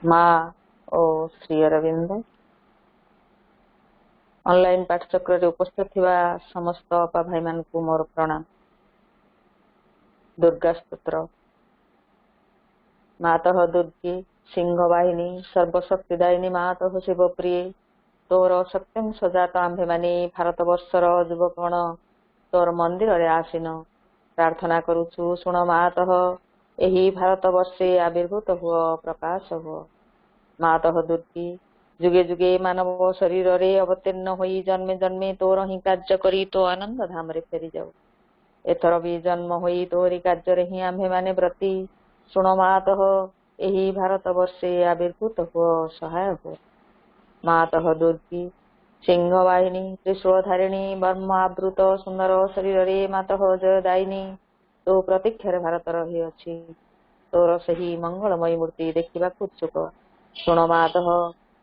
माँ ओ श्री अरविंद ऑनलाइन पाठचक्र रे उपस्थित थिबा समस्त अपा भाई मान को मोर प्रणाम। दुर्गा स्तोत्र। मातः दुर्गे सिंह वाहिनी सर्वशक्तिदायिनी मातः शिवप्रिये तोर सत्यं सजात आम्भे माने भारत वर्षर युवकगण तोर मंदिर रे आसीन प्रार्थना करुछु शुण मातः एही भारत वर्षे आविर्भूत हुआ प्रकाश हुआ। मातः दुर्गे जुगे जुगे मानव शरीर रे अवतीर्ण होई जन्मे जन्मे तोर ही कार्य करी तो आनंद धाम रे फेरी जाऊ। एथर भी जन्म होई तोरी कार्य रे ही आम्भे माने व्रती शुण मातः एही भारत वर्षे आविर्भूत हो सहाय हो। मातः दुर्गे सिंह वाहिनी त्रिशूलधारिणी वर्मावृत सुंदर शरीर रे मातः जयदायिनी तो प्रतीक्षार भारत रही अछि तोर सही मंगलमयी मूर्ति देखिबाकु इच्छुक शुण मातः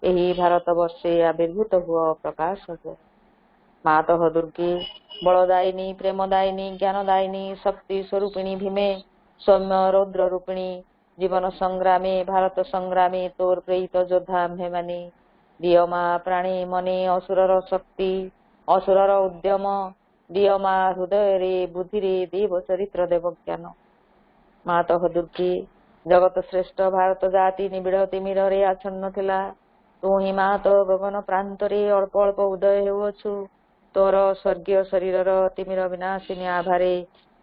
एही भारत वर्षे आविर्भूत हुआ प्रकाश हो। मातः दुर्गे बलदायिनी प्रेमदायिनी ज्ञानदायिनी शक्ति स्वरूपिणी भीमे सौम्य रौद्र रूपिणी जीवन संग्रामे भारत संग्रामे तोर प्रेरित योद्धा आम्भे माने दिय मा प्राणी मने असुरर शक्ति असुरर उद्यम दिय मा हृदय रे बुद्धि रे देव चरित्र देव ज्ञान। मातः दुर्गे जगत श्रेष्ठ भारत जाति निबिड़ तिमिर रे आच्छन्न थिला तू ही मात गगन प्रांत रे अल्प अल्प उदय हेउअछु तोर स्वर्गीय शरीर तिमिर विनाशिनी आभारे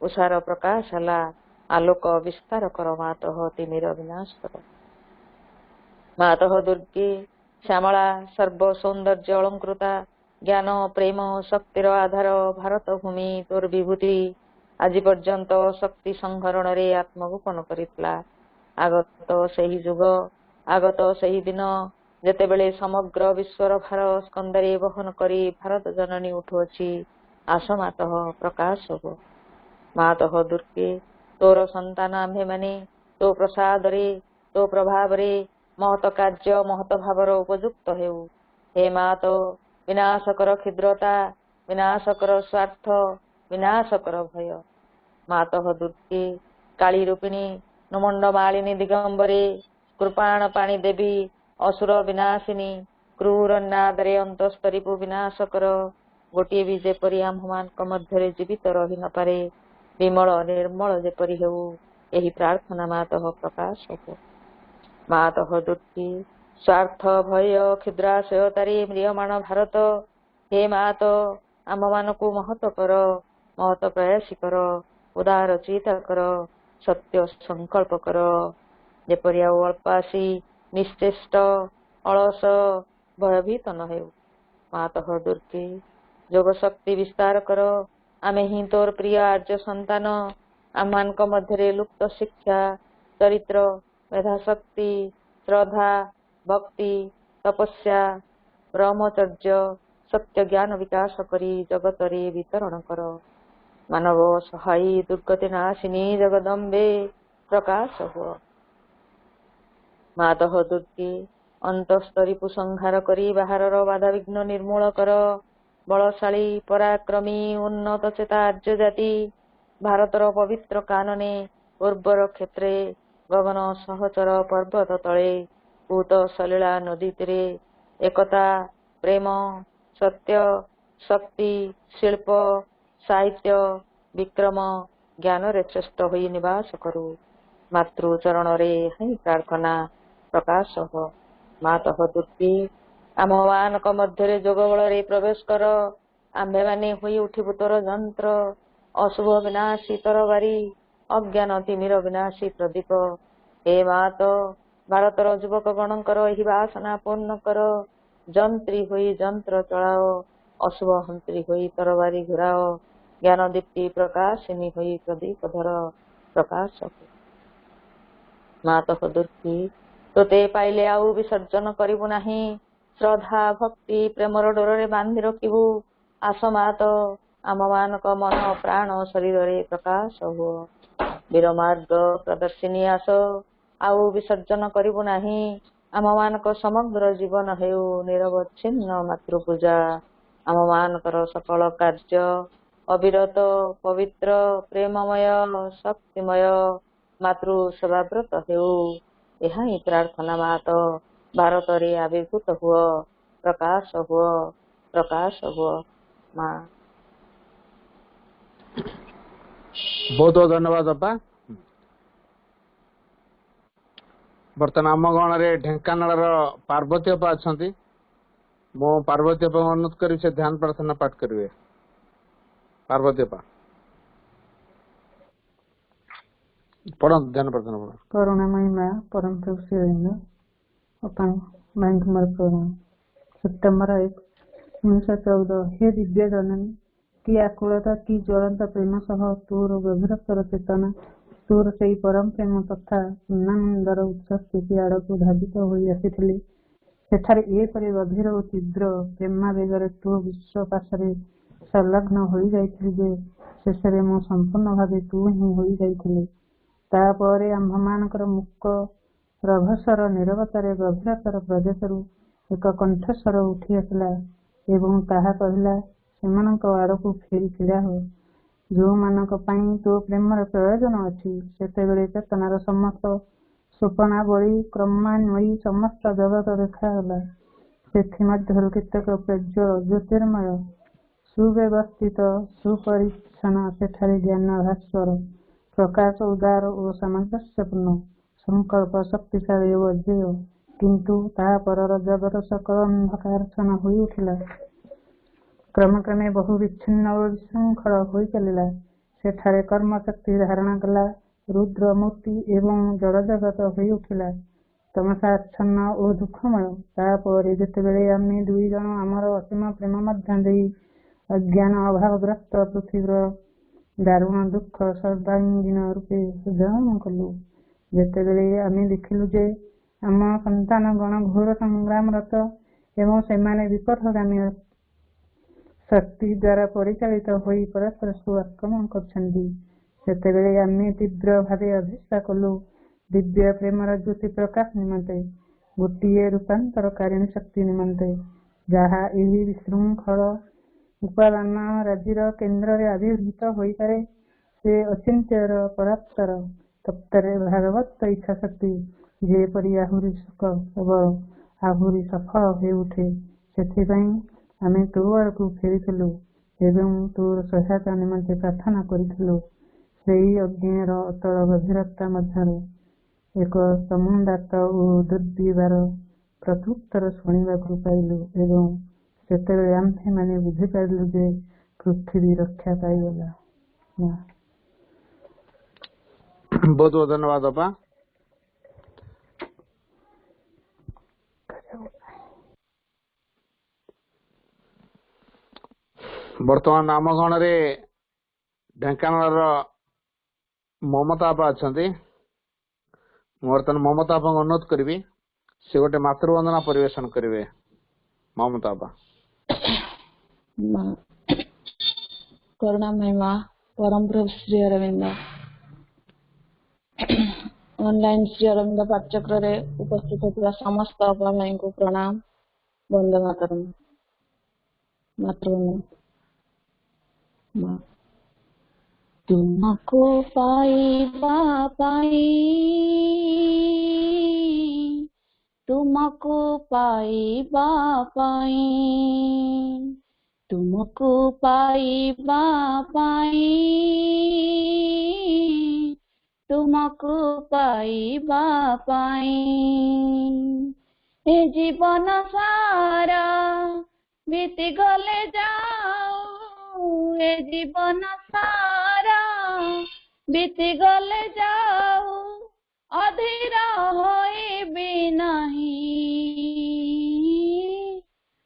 उषार प्रकाश हला आलोक विस्तार कर मातः तिमिर विनाश कर। मातः दुर्गे श्यामला सर्व सौंदर्य अलंकृता ज्ञान प्रेम शक्तिर आधार भारत भूमि तोर विभूति आज पर्यंत शक्ति संहरण रे आत्मगोपन करितला आगत सही जुग आगत सही दिन जेतेबेले समग्र विश्वर भार स्कंदरे वहन करी भारत जननी उठुअछि आस मातः प्रकाश हो। मातः दुर्गे तोर संतान आम्भे माने तो प्रसाद रे तो प्रभाव रे महत कार्य महत भावर उपयुक्त हेउ। हे मात विनाश कर क्षुद्रता विनाश कर स्वार्थ विनाश कर भय। मातः दुर्गे काली रूपिणी नुमंड मालिनी दिगंबरे कृपाण पाणी देवी असुर विनाशिनी क्रूर नादरे अंतस्तरीपु विनाश कर गोटे भी जेपरी आम्भमानक मध्यरे जीवित रही न पारे विमल निर्मल जेपरी हेउ एही प्रार्थना मातः प्रकाश हो। मातः दुर्गे स्वार्थ भय क्षुद्राशयतारे म्रियमाण भारत हे मात आम्भमानकु महत कर महत प्रयासी कर उदार चिता कर सत्य संकल्प कर जेपरी आउ अल्पासी निश्चेष्ट अलस भयभीत न हेउ। मातः दुर्गे जोग शक्ति विस्तार कर आमे ही तोर प्रिय आर्य संतान आम्मानक मध्यरे लुप्त शिक्षा चरित्र मेधा शक्ति श्रद्धा भक्ति तपस्या ब्रह्मचर्य सत्य ज्ञान विकास करी जगत रे वितरण कर। मानव सहायी दुर्गति नाशिनी जगदम्बे प्रकाश हो। मातः दुर्गे अंतस्तरीपु संहार करी बाहरर बाधा विघ्न निर्मूल कर बलशाली पराक्रमी उन्नत चेता आर्य जाति भारतर पवित्र कानने उर्वर क्षेत्रे गगन सहचर पर्वत तले पूत सलीला नदी तीरे एकता प्रेम सत्य शक्ति शिल्प साहित्य विक्रम ज्ञान रे श्रेष्ठ होई निवास करू। मातृचरण रे हई प्रार्थना प्रकाश हो। मातः दुर्गे आम्भमानक मध्यरे जोग बल रे प्रवेश कर आम्भे माने होई उठिबु तोर यंत्र अशुभ विनाशी तरबारी अज्ञान तिमिर विनाशी प्रदीप। हे मात भारतर युवक गणकर एही वासना पूर्ण कर जंत्री होई यंत्र चलाओ अशुभ हंत्री होई तरबारी घुराओ ज्ञान दीप्ति प्रकाशिनी होई प्रदीप धर प्रकाश हो। मातः दुर्गे तोते पाइले आउ विसर्जन करिबु नाही श्रद्धा भक्ति प्रेमर डोरे बांधि रखिबु आस मात आम्भमानक मन प्राण शरीर रे प्रकाश हो। वीर मार्ग प्रदर्शिनी आस आउ विसर्जन करिबु नाही आम्भमानक समग्र जीवन हेउ निरवच्छिन्न मातृपूजा आम्भमानकर सकल कार्य अविरत पवित्र प्रेममय शक्तिमय मातृ सेवाव्रत हेउ ଏହା ହିଁ ପ୍ରାर्थନା ମାତ ଭାରତରେ ଆବିର୍ଭୂତ ହୁଅ, ପ୍ରକାଶ ହୁଅ, ପ୍ରକାଶ ହୁଅ ମା। बहुत बहुत धन्यवाद अपा। बर्तमान आम गण रे ढेंकानाल पार्वती अपा अच्छा मो पार्वती अपा अनुरोध करी से ध्यान प्रार्थना पाठ करेंगे। पार्वती अपा पढ़ ध्यान प्रार्थना पढ़। करुणामयी माँ परम प्रभु श्री अरविंद अपन माइंड कुमार प्रणाम। सितंबर 1, 1914। हे दिव्य जननी, कि आकुलता कि ज्वलंत प्रेम सह तोर गभीरतर चेतना, तोर सेई परम प्रेम तथा पूर्णानंदर उच्च स्थिति आड़क धावित होई आसिथिले। सेठारे एपरि गभीर और तीव्र प्रेमावेगर तू विश्व पाशरे संलग्न होई जाइथिली जे शेषरे मो संपूर्ण भावे तू ही होई जाइथिले। तापरे आम्भमानकर मुक रभसर नीरवतारे गभीरतर प्रदेशरू एक कंठस्वर उठी आसिला एवं ताहा कहिला, सेମାନଙ୍କ आड़कू फेरी छिड़ा हो, जो मानक पाई तो प्रेमर प्रयोजन अछि। सेतेबेले चेतनार समस्त स्वप्नावली क्रमान्वयी समस्त जगत देखागला। ସେଥିମଧ୍ୟରୁ କେତେକ ପ୍ରଜ୍ୱଳ ଜ୍ୟୋତିର୍ମୟ ସୁବ୍ୟବସ୍ଥିତ ସୁପରିଚ୍ଛନ୍ନ ସେଠାରେ ଜ୍ଞାନ ଭାସ୍କର ପ୍ରକାଶ ଉଦାର ଓ ସାମଞ୍ଜସ୍ୟପୂର୍ଣ୍ଣ ସଂକଳ୍ପ ଶକ୍ତିଶାଳୀ ଓ ଅଜେୟ। କିନ୍ତୁ ତାହା ପରର ଜଗତ ସକଳ ଅନ୍ଧକାରାଚ୍ଛନ୍ନ ହୋଇ ଉଠିଲା। କ୍ରମେ କ୍ରମେ ବହୁ ବିଚ୍ଛିନ୍ନ ଓ ବିଶୃଙ୍ଖଳ ହୋଇ ଚାଲିଲା। ସେଠାରେ କର୍ମଶକ୍ତି ଧାରଣା କଲା, ରୁଦ୍ର ମୂର୍ତ୍ତି ଏବଂ ଜଡ଼ଜଗତ ହୋଇ ଉଠିଲା ତମସାଚ୍ଛନ୍ନ ଓ ଦୁଃଖମୟ। ତାପରେ ଯେତେବେଳେ ଆମେ ଦୁଇ ଜଣ ଆମର ଅସୀମ ପ୍ରେମ ମଧ୍ୟ ଦେଇ ଅଜ୍ଞାନ ଅଭାବଗ୍ରସ୍ତ ପୃଥିବୀର ଦାରୁଣ ଦୁଃଖ ସର୍ବାଙ୍ଗୀନ ରୂପେ ହୃଦୟଙ୍ଗମ କଲୁ, ଯେତେବେଳେ ଆମେ ଦେଖିଲୁ ଯେ ଆମ ସନ୍ତାନ ଗଣ ଘୋର ସଂଗ୍ରାମରତ ଏବଂ ସେମାନେ ବିପଥଗାମୀ ଶକ୍ତି ଦ୍ୱାରା ପରିଚାଳିତ ହୋଇ ପରସ୍ପରକୁ ଆକ୍ରମଣ କରୁଛନ୍ତି, ସେତେବେଳେ ଆମେ ତୀବ୍ର ଭାବେ ଅଭିଷ୍ଠା କଲୁ ଦିବ୍ୟ ପ୍ରେମର ଜ୍ୟୋତି ପ୍ରକାଶ ନିମନ୍ତେ, ଗୋଟିଏ ରୂପାନ୍ତରକାରିଣୀ ଶକ୍ତି ନିମନ୍ତେ, ଯାହା ଏହି ବିଶୃଙ୍ଖଳ ଉପାଦାନ ରାଜିର କେନ୍ଦ୍ରରେ ଆବିର୍ଭୂତ ହୋଇପାରେ। ସେ ଅଚିନ୍ତ୍ୟର ପରାତ୍ପର ତତ୍ତ୍ୱରେ ଭାଗବତ ଇଚ୍ଛାଶକ୍ତି ଯେପରି ଆହୁରି ପ୍ରବଳ, ଆହୁରି ସଫଳ ହୋଇଉଠେ, ସେଥିପାଇଁ ଆମେ ତୋ ଆଡ଼କୁ ଫେରିଥିଲୁ ଏବଂ ତୋର ସହାୟତା ନିମନ୍ତେ ପ୍ରାର୍ଥନା କରିଥିଲୁ। ସେହି ଅଗ୍ନିର ଅତଳ ଗଭୀରତା ମଧ୍ୟରେ ଏକ ସମୁନ୍ଦାତ ଓ ଦୁର୍ଦ୍ଦିବାର ପ୍ରତ୍ୟୁତ୍ତର ଶୁଣିବାକୁ ପାଇଲୁ ଏବଂ ସେତେବେଳେ ଆମ୍ଭେମାନେ ବୁଝିପାରିଲୁ ଯେ ପୃଥିବୀ ରକ୍ଷା ପାଇଗଲା। बहुत बहुत धन्यवाद अपा। बर्तमान आम गण रे ढेंकानाल ममता आपा अच्छा बर्तमान ममता आपा अनुरोध करी से गोटे मातृवंदना परिवेशन करेंगे। ममता आपा करुणामय माँ परम प्रभु श्री अरविंद ऑनलाइन श्री अरविंद पाठचक्र रे उपस्थित होता समस्त अपा भाई को प्रणाम। वंदे मातरम। मातृवंदना। तुमको पाइबा पाई, तुमको पाइबा पाई, तुमको पाइबा पाई, तुमको पाइबा पाई, ए जीवन सारा बीती गले जाऊ, ए जीवन सारा बीती गले जाऊ, अधीर होइबी नहीं,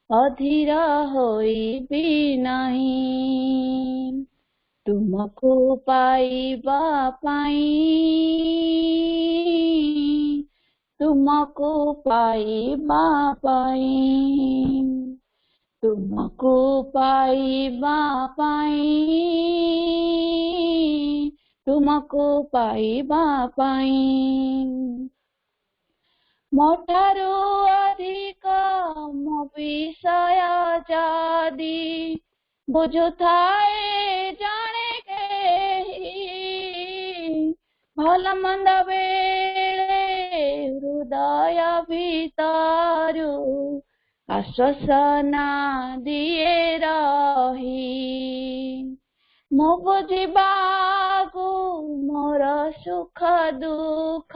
अधीर होइबी नहीं, तुमको पाइबा पाई, तुमको पाइबा पाई, तुमको पाइबा पाई, तुमको पाइबा पाई, मोठारू अधिक मो विषय जदि बुझुथाए जाने के भल मंद बेले ଭିତରୁ ଆଶ୍ୱାସନା ଦିଏ ରହି। ମୁଁ ବୁଝିବାକୁ ମୋର ସୁଖ ଦୁଃଖ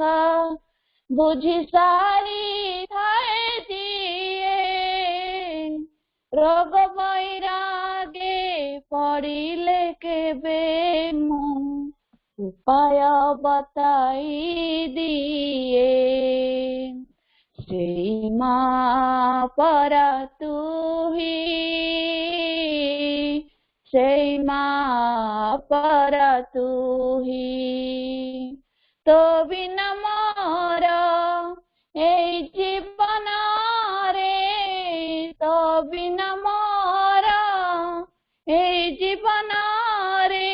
ବୁଝି ସାରିଥାଏ ଯିଏ। ରୋଗ ବୈରାଗେ ପଡ଼ିଲେ କେବେ ମୁଁ ଉପାୟ ବତାଇ ଦିଏ। ସେଇ ମା ପରା ତୁହି, ସେଇ ମା ପରା ତୁହି। ତୋ ବିନା ମୋର ଏଇ ଜୀବନରେ, ତୋ ବିନା ମୋର ଏଇ ଜୀବନରେ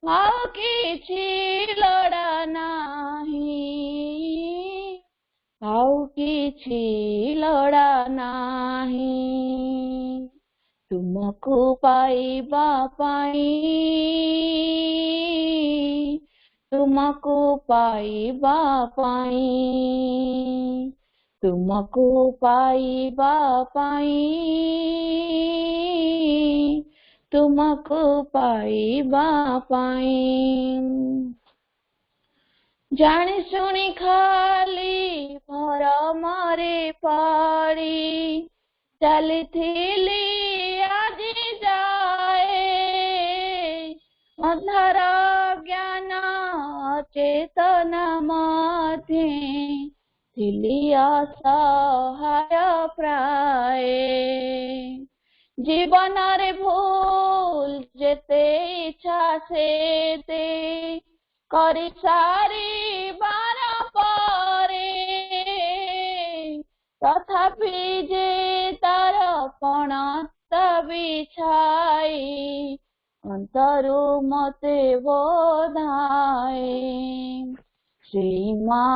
ଆଉ କିଛି ଲୋଡ଼ା ନାହିଁ, ଆଉ କିଛି ଲୋଡ଼ା ନାହିଁ। ତୁମକୁ ପାଇବା ପାଇଁ, ତୁମକୁ ପାଇବା ପାଇଁ, ତୁମକୁ ପାଇବା ପାଇଁ, ତୁମକୁ ପାଇବା ପାଇଁ। ଜାଣି ଶୁଣି ଖାଲି ଭରମରେ ପଡ଼ି ଚାଲିଥିଲି ଆଜି ଯାଏ। ଅନ୍ଧାର ଜ୍ଞାନ ଚେତନା ମଧ୍ୟେ ଥିଲି ଅସହାୟ ପ୍ରାୟ। ଜୀବନରେ ଭୁଲ ଯେତେ ଇଚ୍ଛା ସେତେ କରି ସାରିବାର ପରେ, ତଥାପି ଯେ ତାର ପଣତ ବିଛାଇ ଅନ୍ତରୁ ମତେ ବୋଧାଏ। ସେଇ ମା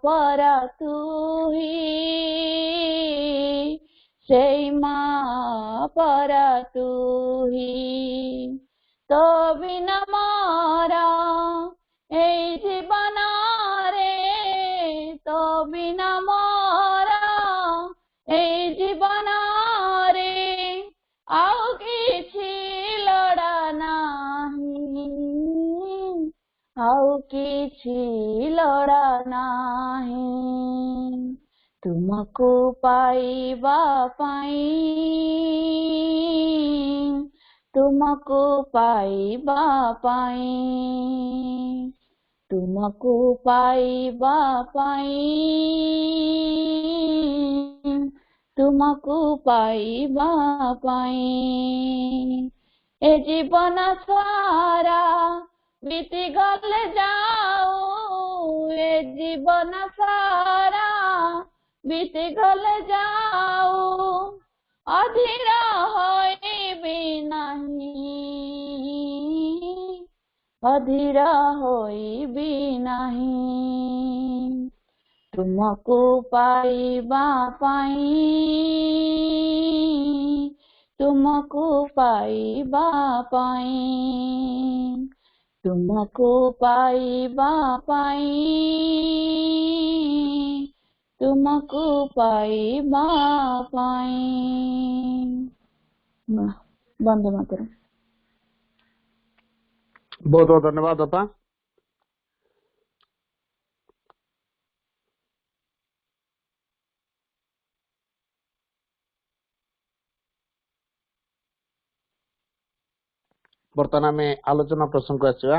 ପରା ତୁହି, ସେଇ ମା ପରା ତୁହି। ତୋ ବିନା ମୋର ଏଇ ଜୀବନରେ, ତୋ ବିନା ମୋର ଏଇ ଜୀବନରେ ଆଉ କିଛି ଲୋଡ଼ା ନାହିଁ, ଆଉ କିଛି ଲୋଡ଼ା ନାହିଁ। ତୁମକୁ ପାଇବା ପାଇଁ, ତୁମକୁ ପାଇବା ପାଇଁ, ତୁମକୁ ପାଇବା ପାଇଁ, ତୁମକୁ ପାଇବା ପାଇଁ। ଏ ଜୀବନ ସାରା ବିତି ଗଲେ ଯାଉ, ଏ ଜୀବନ ସାରା ବିତି ଗଲେ ଯାଉ, ଅଧୀର ହୋଇବି ନାହିଁ, ଅଧୀର ହୋଇବି ନାହିଁ। ତୁମକୁ ପାଇବା ପାଇଁ, ତୁମକୁ ପାଇବା ପାଇଁ, ତୁମକୁ ପାଇବା ପାଇଁ, ତୁମକୁ ପାଇବା ପାଇଁ। ବନ୍ଦେ ମାତରମ୍। बहुत बहुत धन्यवाद अपा। बर्तमान आम आलोचना प्रसंग को आसवा।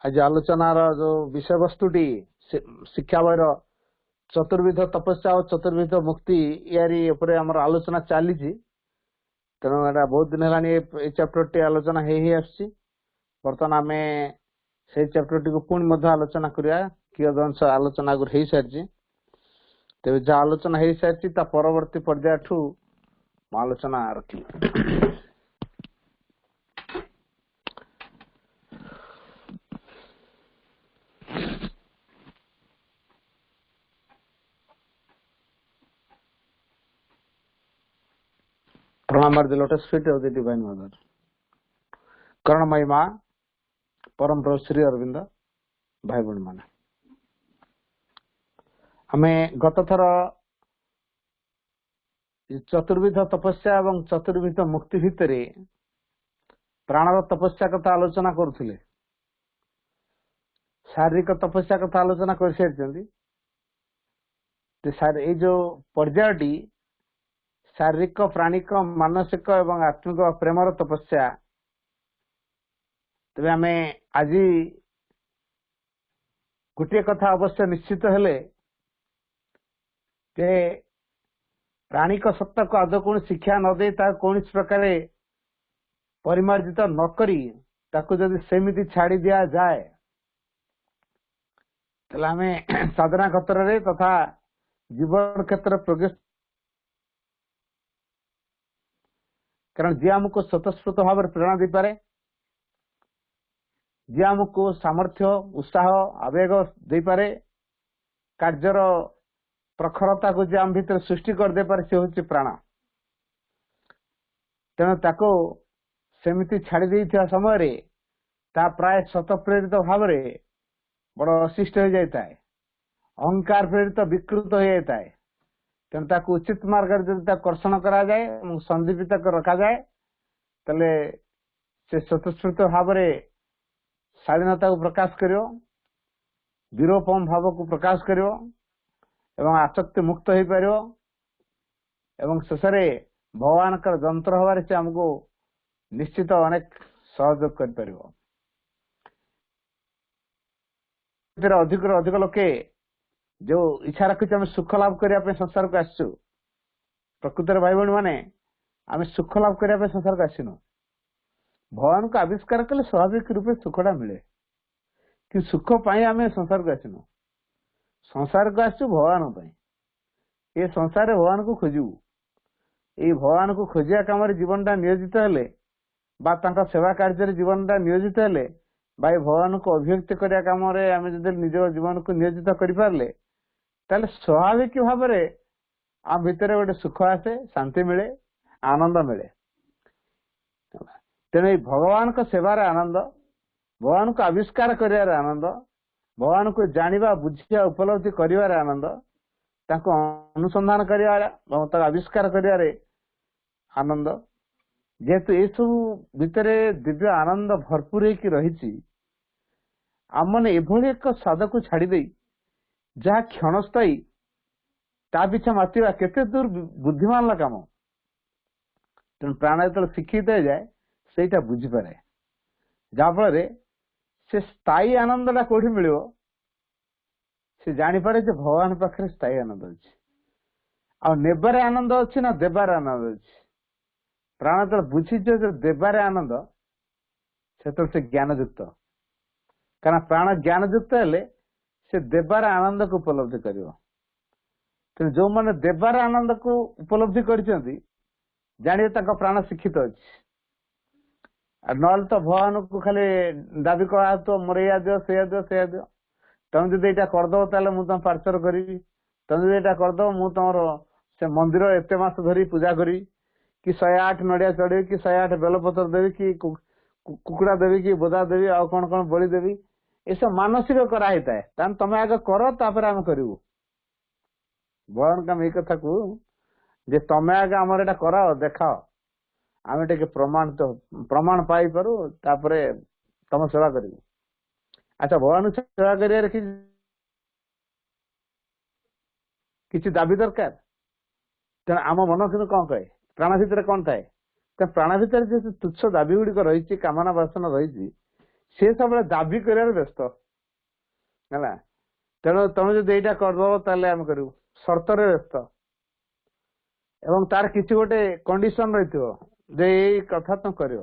आज आलोचनार जो विषय वस्तुटी शिक्षा बहिर चतुर्विध तपस्या और चतुर्विध मुक्ति यारी उपरे हमर आलोचना चली। तेणु एटा बहुत दिन है चैप्टर टी आलोचना ही आसी। बर्तमान आम से चैप्टर टी को पुणी मध्य आलोचना करिया कि अंश आलोचना हो सारी। तेज जहाँ आलोचना हो सारी परवर्ती पर्याय ठू आलोचना रखी। प्रणाम the lotus feet of the divine mother. करणमयी माँ परम प्रभु श्री अरविंद भाई बहन माने ଆମେ ଗତ ଥର ଚତୁର୍ବିଧ ତପସ୍ୟା ଏବଂ ଚତୁର୍ବିଧ ମୁକ୍ତି ଭିତରେ ପ୍ରାଣର ତପସ୍ୟା କଥା ଆଲୋଚନା କରୁଥିଲେ। ଶାରୀରିକ ତପସ୍ୟା କଥା ଆଲୋଚନା କରିସାରିଛନ୍ତି। ଏଇ ଯୋଉ ପର୍ଯ୍ୟାୟଟି ଶାରୀରିକ, ପ୍ରାଣିକ, ମାନସିକ ଏବଂ ଆତ୍ମିକ ପ୍ରେମର ତପସ୍ୟା। ତେବେ ଆମେ ଆଜି ଗୋଟିଏ କଥା ଅବଶ୍ୟ ନିଶ୍ଚିତ ହେଲେ ଯେ ପ୍ରାଣିକ ସତ୍ତାକୁ ଆଦୌ କୌଣସି ଶିକ୍ଷା ନ ଦେଇ ତାକୁ କୌଣସି ପ୍ରକାର ପରିମାର୍ଜିତ ନ କରି ତାକୁ ଯଦି ସେମିତି ଛାଡି ଦିଆଯାଏ ତାହେଲେ ଆମେ ସାଧନା କ୍ଷେତ୍ରରେ ତଥା ଜୀବନ କ୍ଷେତ୍ରରେ ପ୍ରୋଗ୍ରେସ, କାରଣ ଯିଏ ଆମକୁ ସ୍ୱତଃସ୍ଫୂର୍ତ୍ତ ଭାବରେ ପ୍ରେରଣା ଦେଇପାରେ, ଯିଏ ଆମକୁ ସାମର୍ଥ୍ୟ, ଉତ୍ସାହ, ଆବେଗ ଦେଇପାରେ, କାର୍ଯ୍ୟର ପ୍ରଖରତାକୁ ଯିଏ ଆମ ଭିତରେ ସୃଷ୍ଟି କରିଦେଇପାରେ, ସେ ହଉଛି ପ୍ରାଣ। ତେଣୁ ତାକୁ ସେମିତି ଛାଡି ଦେଇଥିବା ସମୟରେ ତା ପ୍ରାୟ ସ୍ୱତଃପ୍ରେରିତ ଭାବରେ ବଡ ଅଶିଷ୍ଟ ହୋଇଯାଇଥାଏ, ଅହଙ୍କାର ପ୍ରେରିତ ବିକୃତ ହୋଇଯାଇଥାଏ। ତେଣୁ ତାକୁ ଉଚିତ ମାର୍ଗରେ ଯଦି ତାକୁ କର୍ଷଣ କରାଯାଏ ଏବଂ ସନ୍ଦୀପିତ ରଖାଯାଏ ତାହେଲେ ସେ ସ୍ୱତଃସ୍ଫୂର୍ତ୍ତ ଭାବରେ ଶାଳୀନତାକୁ ପ୍ରକାଶ କରିବ, ବିରୋପମ ଭାବକୁ ପ୍ରକାଶ କରିବ ଏବଂ ଆସକ୍ତି ମୁକ୍ତ ହେଇପାରିବ ଏବଂ ଶେଷରେ ଭଗବାନଙ୍କର ଯନ୍ତ୍ର ହେବାରେ ସେ ଆମକୁ ନିଶ୍ଚିତ ଅନେକ ସହଯୋଗ କରିପାରିବ। ଅଧିକରୁ ଅଧିକ ଲୋକେ ଯୋଉ ଇଚ୍ଛା ରଖୁଛୁ ଆମେ ସୁଖ ଲାଭ କରିବା ପାଇଁ ସଂସାରକୁ ଆସିଛୁ। ପ୍ରକୃତରେ ଭାଇ ଭଉଣୀ ମାନେ ଆମେ ସୁଖ ଲାଭ କରିବା ପାଇଁ ସଂସାରକୁ ଆସିନୁ। ଭଗବାନଙ୍କୁ ଆବିଷ୍କାର କଲେ ସ୍ୱାଭାବିକ ରୂପେ ସୁଖଟା ମିଳେ, କିନ୍ତୁ ସୁଖ ପାଇଁ ଆମେ ସଂସାରକୁ ଆସିନୁ। ସଂସାରକୁ ଆସିଛୁ ଭଗବାନଙ୍କ ପାଇଁ। ଏ ସଂସାରରେ ଭଗବାନଙ୍କୁ ଖୋଜିବୁ। ଏଇ ଭଗବାନଙ୍କୁ ଖୋଜିବା କାମରେ ଜୀବନଟା ନିୟୋଜିତ ହେଲେ ବା ତାଙ୍କ ସେବା କାର୍ଯ୍ୟରେ ଜୀବନଟା ନିୟୋଜିତ ହେଲେ ବା ଏ ଭଗବାନଙ୍କୁ ଅଭିବ୍ୟକ୍ତି କରିବା କାମରେ ଆମେ ଯଦି ନିଜ ଜୀବନକୁ ନିୟୋଜିତ କରିପାରିଲେ ତାହେଲେ ସ୍ୱାଭାବିକ ଭାବରେ ଆମ ଭିତରେ ଗୋଟେ ସୁଖ ଆସେ, ଶାନ୍ତି ମିଳେ, ଆନନ୍ଦ ମିଳେ। ତେଣୁ ଏଇ ଭଗବାନଙ୍କ ସେବାରେ ଆନନ୍ଦ, ଭଗବାନଙ୍କୁ ଆବିଷ୍କାର କରିବାରେ ଆନନ୍ଦ, ଭଗବାନଙ୍କୁ ଜାଣିବା, ବୁଝିବା, ଉପଲବ୍ଧି କରିବାରେ ଆନନ୍ଦ, ତାଙ୍କୁ ଅନୁସନ୍ଧାନ କରିବାରେ ଏବଂ ତାକୁ ଆବିଷ୍କାର କରିବାରେ ଆନନ୍ଦ। ଯେହେତୁ ଏସବୁ ଭିତରେ ଦିବ୍ୟ ଆନନ୍ଦ ଭରପୁର ହେଇକି ରହିଛି, ଆମମାନେ ଏଭଳି ଏକ ସ୍ୱାଦକୁ ଛାଡି ଦେଇ ଯାହା କ୍ଷଣସ୍ଥାୟୀ ତା ପିଛା ମାତିବା କେତେ ଦୂର ବୁଦ୍ଧିମାନର କାମ। ତେଣୁ ପ୍ରାଣ ଯେତେବେଳେ ଶିକ୍ଷିତ ହେଇଯାଏ ସେଇଟା ବୁଝିପାରେ, ଯାହାଫଳରେ ସେ ସ୍ଥାୟୀ ଆନନ୍ଦଟା କୋଉଠି ମିଳିବ ସେ ଜାଣିପାରେ ଯେ ଭଗବାନ ପାଖରେ ସ୍ଥାୟୀ ଆନନ୍ଦ ଅଛି। ଆଉ ନେବାରେ ଆନନ୍ଦ ଅଛି ନା ଦେବାରେ ଆନନ୍ଦ ଅଛି। ପ୍ରାଣ ଯେତେବେଳେ ବୁଝିଛ ଯେ ଦେବାରେ ଆନନ୍ଦ ସେତେବେଳେ ସେ ଜ୍ଞାନଯୁକ୍ତ। କାରଣ ପ୍ରାଣ ଜ୍ଞାନଯୁକ୍ତ ହେଲେ ସେ ଦେବାର ଆନନ୍ଦକୁ ଉପଲବ୍ଧି କରିବ। ତେଣୁ ଯୋଉମାନେ ଦେବାର ଆନନ୍ଦକୁ ଉପଲବ୍ଧି କରିଛନ୍ତି ଜାଣିବେ ତାଙ୍କ ପ୍ରାଣ ଶିକ୍ଷିତ ଅଛି। ଆଉ ନହେଲେ ତ ଭଗବାନଙ୍କୁ ଖାଲି ଦାବି କରାହଉଥିବ, ମୋର ଏଇଆ ଦିଅ, ସେଇଆ ଦିଅ, ସେଇଆ ଦିଅ। ତମେ ଯଦି ଏଇଟା କରିଦବ ତାହେଲେ ମୁଁ ତମ ପାର୍ଶ୍ୱର କରିବି, ତମେ ଯଦି ଏଇଟା କରିଦବ ମୁଁ ତମର ସେ ମନ୍ଦିର ଏତେ ମାସ ଧରି ପୂଜା କରିବି, କି 108 ନଡିଆ ଚଢେଇବି, କି 108 ବେଲପତ୍ର ଦେବି, କି କୁକୁଡା ଦେବି, କି ବୋଦା ଦେବି, ଆଉ କଣ କଣ ବଳି ଦେବି। ଏସବୁ ମାନସିକ କରାହେଇଥାଏ। ତାହେଲେ ତମେ ଆଗ କର, ତାପରେ ଆମେ କରିବୁ। ଭଗବାନଙ୍କୁ ଆମେ ଏଇ କଥା କହୁ ଯେ ତମେ ଆଗ ଆମର ଏଇଟା କରାଅ, ଦେଖାଅ, ଆମେ ଟିକେ ପ୍ରମାଣ ପାଇପାରୁ, ତାପରେ ତମ ସେବା କରିବୁ। ଆଚ୍ଛା, ଭଗବାନଙ୍କୁ ସେବା କରିବାରେ କିଛି ଦାବି ଦରକାର। ତେଣୁ ଆମ ମନ କିନ୍ତୁ କଣ କହେ, ପ୍ରାଣ ଭିତରେ କଣ ଥାଏ? ପ୍ରାଣ ଭିତରେ ଯେହେତୁ ତୁଚ୍ଛ ଦାବି ଗୁଡିକ ରହିଛି, କାମନା ବାସନା ରହିଛି, ସେ ସବୁବେଳେ ଦାବି କରିବାରେ ବ୍ୟସ୍ତ ହେଲା। ତେଣୁ ତମେ ଯଦି ଏଇଟା କରିଦବ ତାହେଲେ ଆମେ କରିବୁ, ସର୍ତ୍ତରେ ବ୍ୟସ୍ତ। ଏବଂ ତାର କିଛି ଗୋଟେ କଣ୍ଡିସନ ରହିଥିବ ଯେ ଏଇ କଥା ତମେ କରିବ।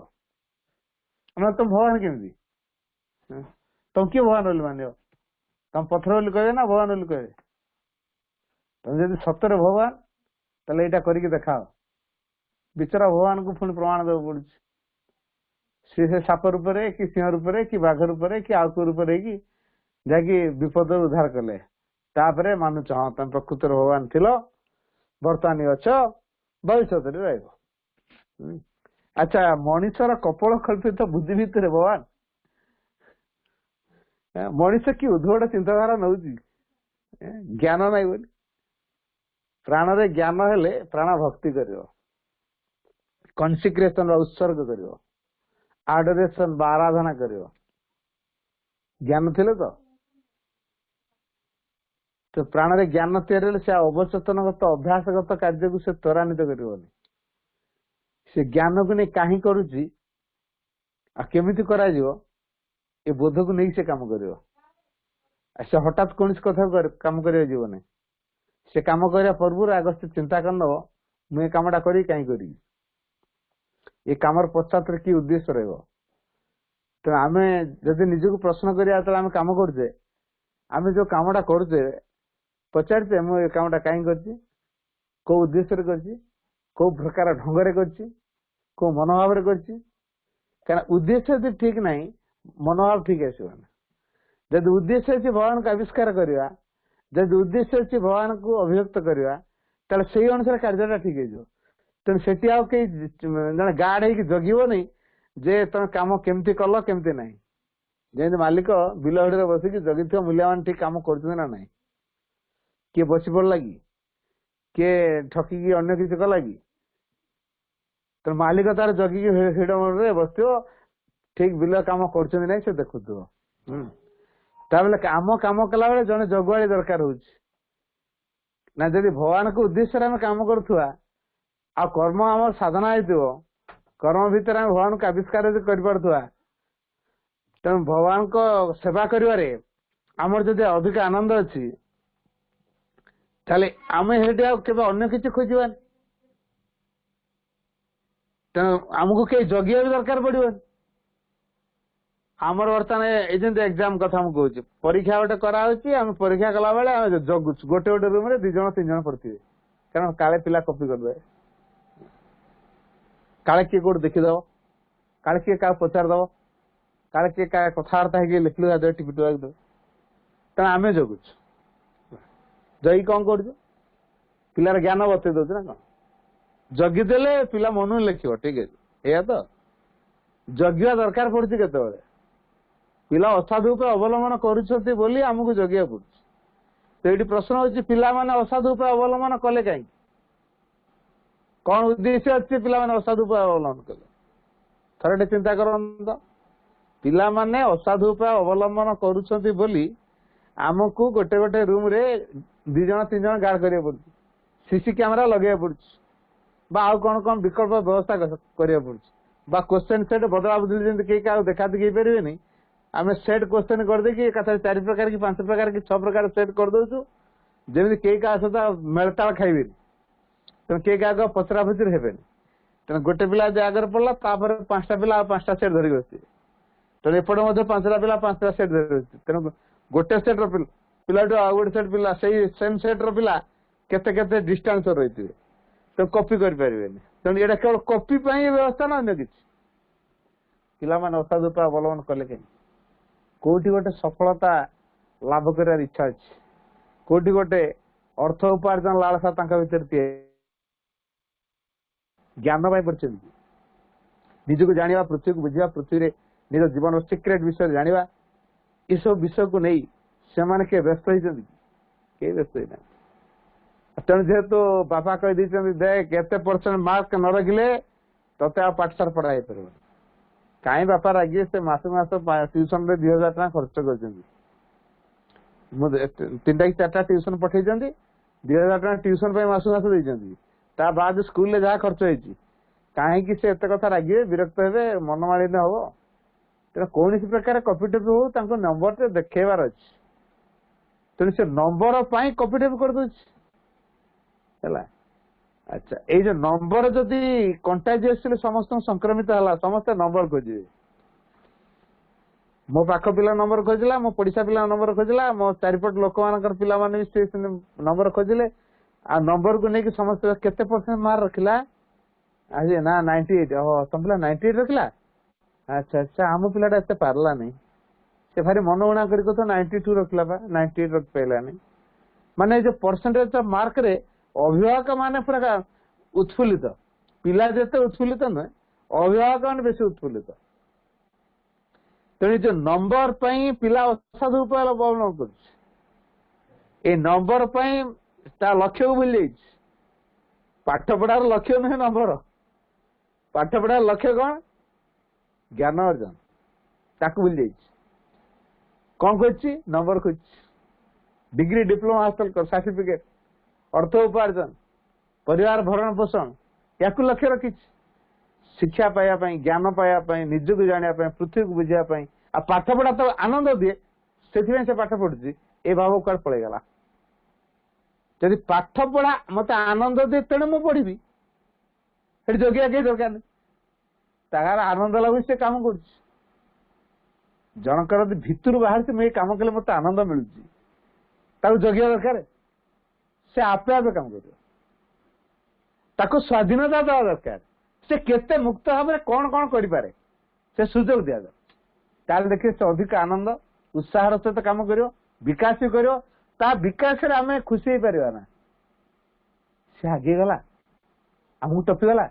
ତମ ଭଗବାନ କେମିତି? ତମେ କିଏ ଭଗବାନ ବୋଲି ମାନିବ? ତମ ପଥର ବୋଲି କହିବେ ନା ଭଗବାନ ବୋଲି କହିବେ? ତମେ ଯଦି ସତରେ ଭଗବାନ ତାହେଲେ ଏଇଟା କରିକି ଦେଖାଅ। ବିଚରା ଭଗବାନଙ୍କୁ ପୁଣି ପ୍ରମାଣ ଦେବାକୁ ପଡୁଛି। ସେ ସାପ ରୂପରେ, କି ସିଂହ ରୂପରେ, କି ବାଘ ରୂପରେ, କି ଆଉ କୋଉ ରୂପରେ ହେଇକି ଯାଇକି ବିପଦରୁ ଉଦ୍ଧାର କଲେ, ତାପରେ ମାନୁଛ ହଁ ତମେ ପ୍ରକୃତରେ ଭଗବାନ ଥିଲ, ବର୍ତ୍ତମାନ ଅଛ, ଭବିଷ୍ୟତରେ ରହିବ। ଆଚ୍ଛା, ମଣିଷର କପୋଳ କଳ୍ପିତ ବୁଦ୍ଧି ଭିତରେ ଭଗବାନ? ମଣିଷ କି ଉଦ୍ଭଟ ଚିନ୍ତାଧାରା ନଉଛି। ज्ञान नहीं बोली प्राण रे ज्ञान हेले प्राण भक्ति करियो कन्सिक्रेशन उत्सर्ग करियो आडोरेशन बा आराधना करियो ज्ञान थिले तो प्राण रे ज्ञान तैयारी से अवचेतनगत अभ्यासगत कार्य को से त्वरान्वित करिवनी से ज्ञान को नहीं कहीं करुची आ केमिति करा जिवो ए बोध को नहीं से काम करियो से हठात कौन कथा काम करियो जीवन से काम करिया पूर्व आग से चिंता कर नब मुझे कामटा करी कहीं करी ये कामर पश्चात कि उद्देश्य रहिबो तो आम जदि निजको प्रश्न करिया तो आम काम करछे आम जो कामटा करछे पचारते मु ये कामटा कहीं करछि को उद्देश्य रे करछि को प्रकार ढंग रे करछि को मनोभाव रे करछि कारण उद्देश्य यदि ठीक नहीं मनोभाव ठीक आसबना जब उद्देश्य अच्छी भगवान को आविष्कार करवा जब उद्देश्य अच्छी भगवान को अभिव्यक्त करवा ताले से अनुसार कार्यटा ठीक है तेणु से जन गार्ड है जगिब नहीं जे तुम काम केमती कल केमती ना जमी मालिक बिल हड़ी बसिक जगी मूल्य मान ठीक काम कर किए बसी पड़ा कि किए ठकिकी अन्य किसी कला कि तेणु मालिक तार जगिकी हिडे बस ठीक बिल काम कर से देखुव ताबले काम काम कला बेले जने जगुआली दरकार होची ना जदि भगवान को उद्देश्य रे हम काम करथुआ आ कर्म आम साधना हेतिबो कर्म भीतर हम भगवान को आविष्कार कर पारथुआ तेणु भगवान को सेवा करिवारे आमर जदि अधिक आनंद अछि ताले आमे हेटी आ केबे अन्य किछि खोजिबानी तेणु आमको कई जगिया भी दरकार पड़िबनी आमर बर्तमान एजेंट एग्जाम कथा हम कहूँ परीक्षा गोटे कराऊँ परीक्षा कला बेले जगुच गोटे गोटे रूम रे 2 जन 3 जन पड़े कारण काले पिला कॉपी करदे काले किए कोड देखीदब काले किए क्या पचारदब काले किए क्या कथबार्ता है लिखल टिपि टुआक दे तेना आम जगुच जगी कौन कर पिलार ज्ञान बतई दौर ना कौन जगिदेले पिला मन लिख ठीक है या तो जगिया दरकार पड़ती केते पिला असाधु उपाय अवलंबन करुछथि बोली हमको जगिया पड़छ तो ये प्रश्न होची पिला माने असाधु उपाय अवलंबन कले काई कौन उद्देश्य अछि पिला माने असाधु उपाय अवलंबन कले थरटे चिंता करन तो पिला माने असाधु उपाय अवलंबन करुछथि बोली हमको गोटे गोटे रूम रे 2 जन 3 जन गार्ड करिया पड़छ सीसी कैमरा लगेया पड़छ बा आ कौन विकल्प व्यवस्था करिया पड़छ बा क्वेश्चन सेट बदला बदली जेंति के का देखा देखी परिबे नहीं आम सेट क्वेश्चन कर दे कि 4 प्रकार की 5 प्रकार की 6 प्रकार सेट कर दउछु जेमि के का सदा मेलताल खाइबे तेणु के क्या पचरा पचर हे तेणु गोटे पिला आगे पड़ा तापर 5टा पिला 5टा सेट धरिक बस तेणु एपटे 5टा पिला 5टा सेट धरिक तेणु गोटे सेट पिला आ गोटे सेट पिला सेम सेट पिला केते केते डिस्टेंस रही तो कॉपी कर पारे तेणु ये केवल कॉपी व्यवस्था ना अन्य किसी पिला माने असाधु उपाय अवलंबन कले कहीं कोटी गोटे सफलता लाभ कर इच्छा अच्छी कोटी गोटे अर्थ उपार्जन लालसा भीतर ज्ञान पाई निजक जाना पृथ्वी को बुझा पृथ्वी रे निज जीवन सिक्रेट विषय जाना ये सब विषय को नहीं से माने के व्यस्त होती व्यस्त होना तेणु जेहेतु बापा कही देख केते % मार्क न रखिले तते आ पाठशाला पढ़ाई पार कहीं बापा रागिए से मास ट्यूशन रे 2000 टका खर्च कर 3टा कि 4टा ट्यूशन पठे 2000 टका ट्यूशन मास ता बाद स्कूल ले जहाँ खर्च होती कहीं से एत कथा रागिए विरक्त हे मनमालिन्य हम तेना कौन प्रकार कॉपीटेप हो नंबर टे देखेबार अच्छी तेणु से नंबर कॉपीटेप कर अच्छा ये जो नंबर जदि कंटाजियसली समस्त संक्रमित है समस्त नंबर खोजे मो पाख पिला नंबर खोजला मो पड़िशा पिला नंबर खोजला मो चारिपट लोक मान पिला माने भी नंबर खोजिले आ नंबर को लेकिन समस्त केते % मार्क रखिला आज ना 98 ओह तुम पिला 98 रखिला अच्छा अच्छा आम पिलाटा एते पारला नहीं से भारी मनोगणा करी तो 92 रखला बा 98 रख पैला नहीं माने जो परसेंटेज मार्क रे अभिभावक माने पूरा उत्फुल्लित पिला जेते उत्फुल्लित नुहे अभिभावक माने बेसी उत्फुल्लित तेणु जो नंबर पिला असाधु उपाय अवलंबन कर ए नंबर लक्ष्य को भूल जाइए। पाठ पढ़ार लक्ष्य नुहे नंबर, पाठ पढ़ार लक्ष्य कौन? ज्ञान अर्जन, ताकू भूल जाइए। कौन खोजी? नंबर खोजी, डिग्री डिप्लोमा हासिल कर, सर्टिफिकेट, अर्थ उपार्जन, परिवार भरण पोषण, या लक्ष्य रखी। शिक्षा पाइबा, ज्ञान पाइबा, निजक जाना, पृथ्वी को बुझापी। आ पाठ पढ़ा तो आनंद दिए, से पाठ पढ़ुची, ए भाव कुआड़ पलैगला। जदि पाठ पढ़ा मत आनंद दिए तेणु मु पढ़ी, जगिया कहीं दरकार नहीं, तार आनंद लगुच से कम कर। जनकर भितर बाहर मुझे कम कले मत आनंद मिलूँ, जगिया दरकार, से आपे आपे कम कर। स्वाधीनता दवा दरकार, से केते मुक्त भाव में कौन कौन करे से सुजोग दिया जाए। देखिए से अधिक आनंद उत्साह सहित कम कर, विकास भी कर, विकास आम खुशी हो पार ना। से आगे गला आमको टपीगला,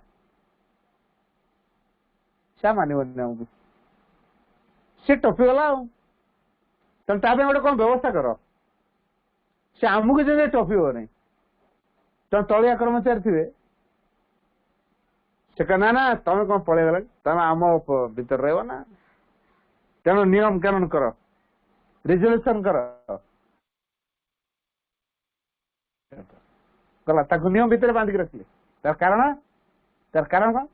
से मानवनी आमको, से टपीगला। तेनाली गोटे कौन व्यवस्था कर, से आमको जब टपीब नहीं। तुम तलिया कर्मचारी थे, से कह ना तुम कौन पलैगल, तुम आम भीतर रह ना, तेणु नियम कानून कर, रिजोल्यूशन कर, गला नियम भितर बांधिक रखिले। तार कारण कौन?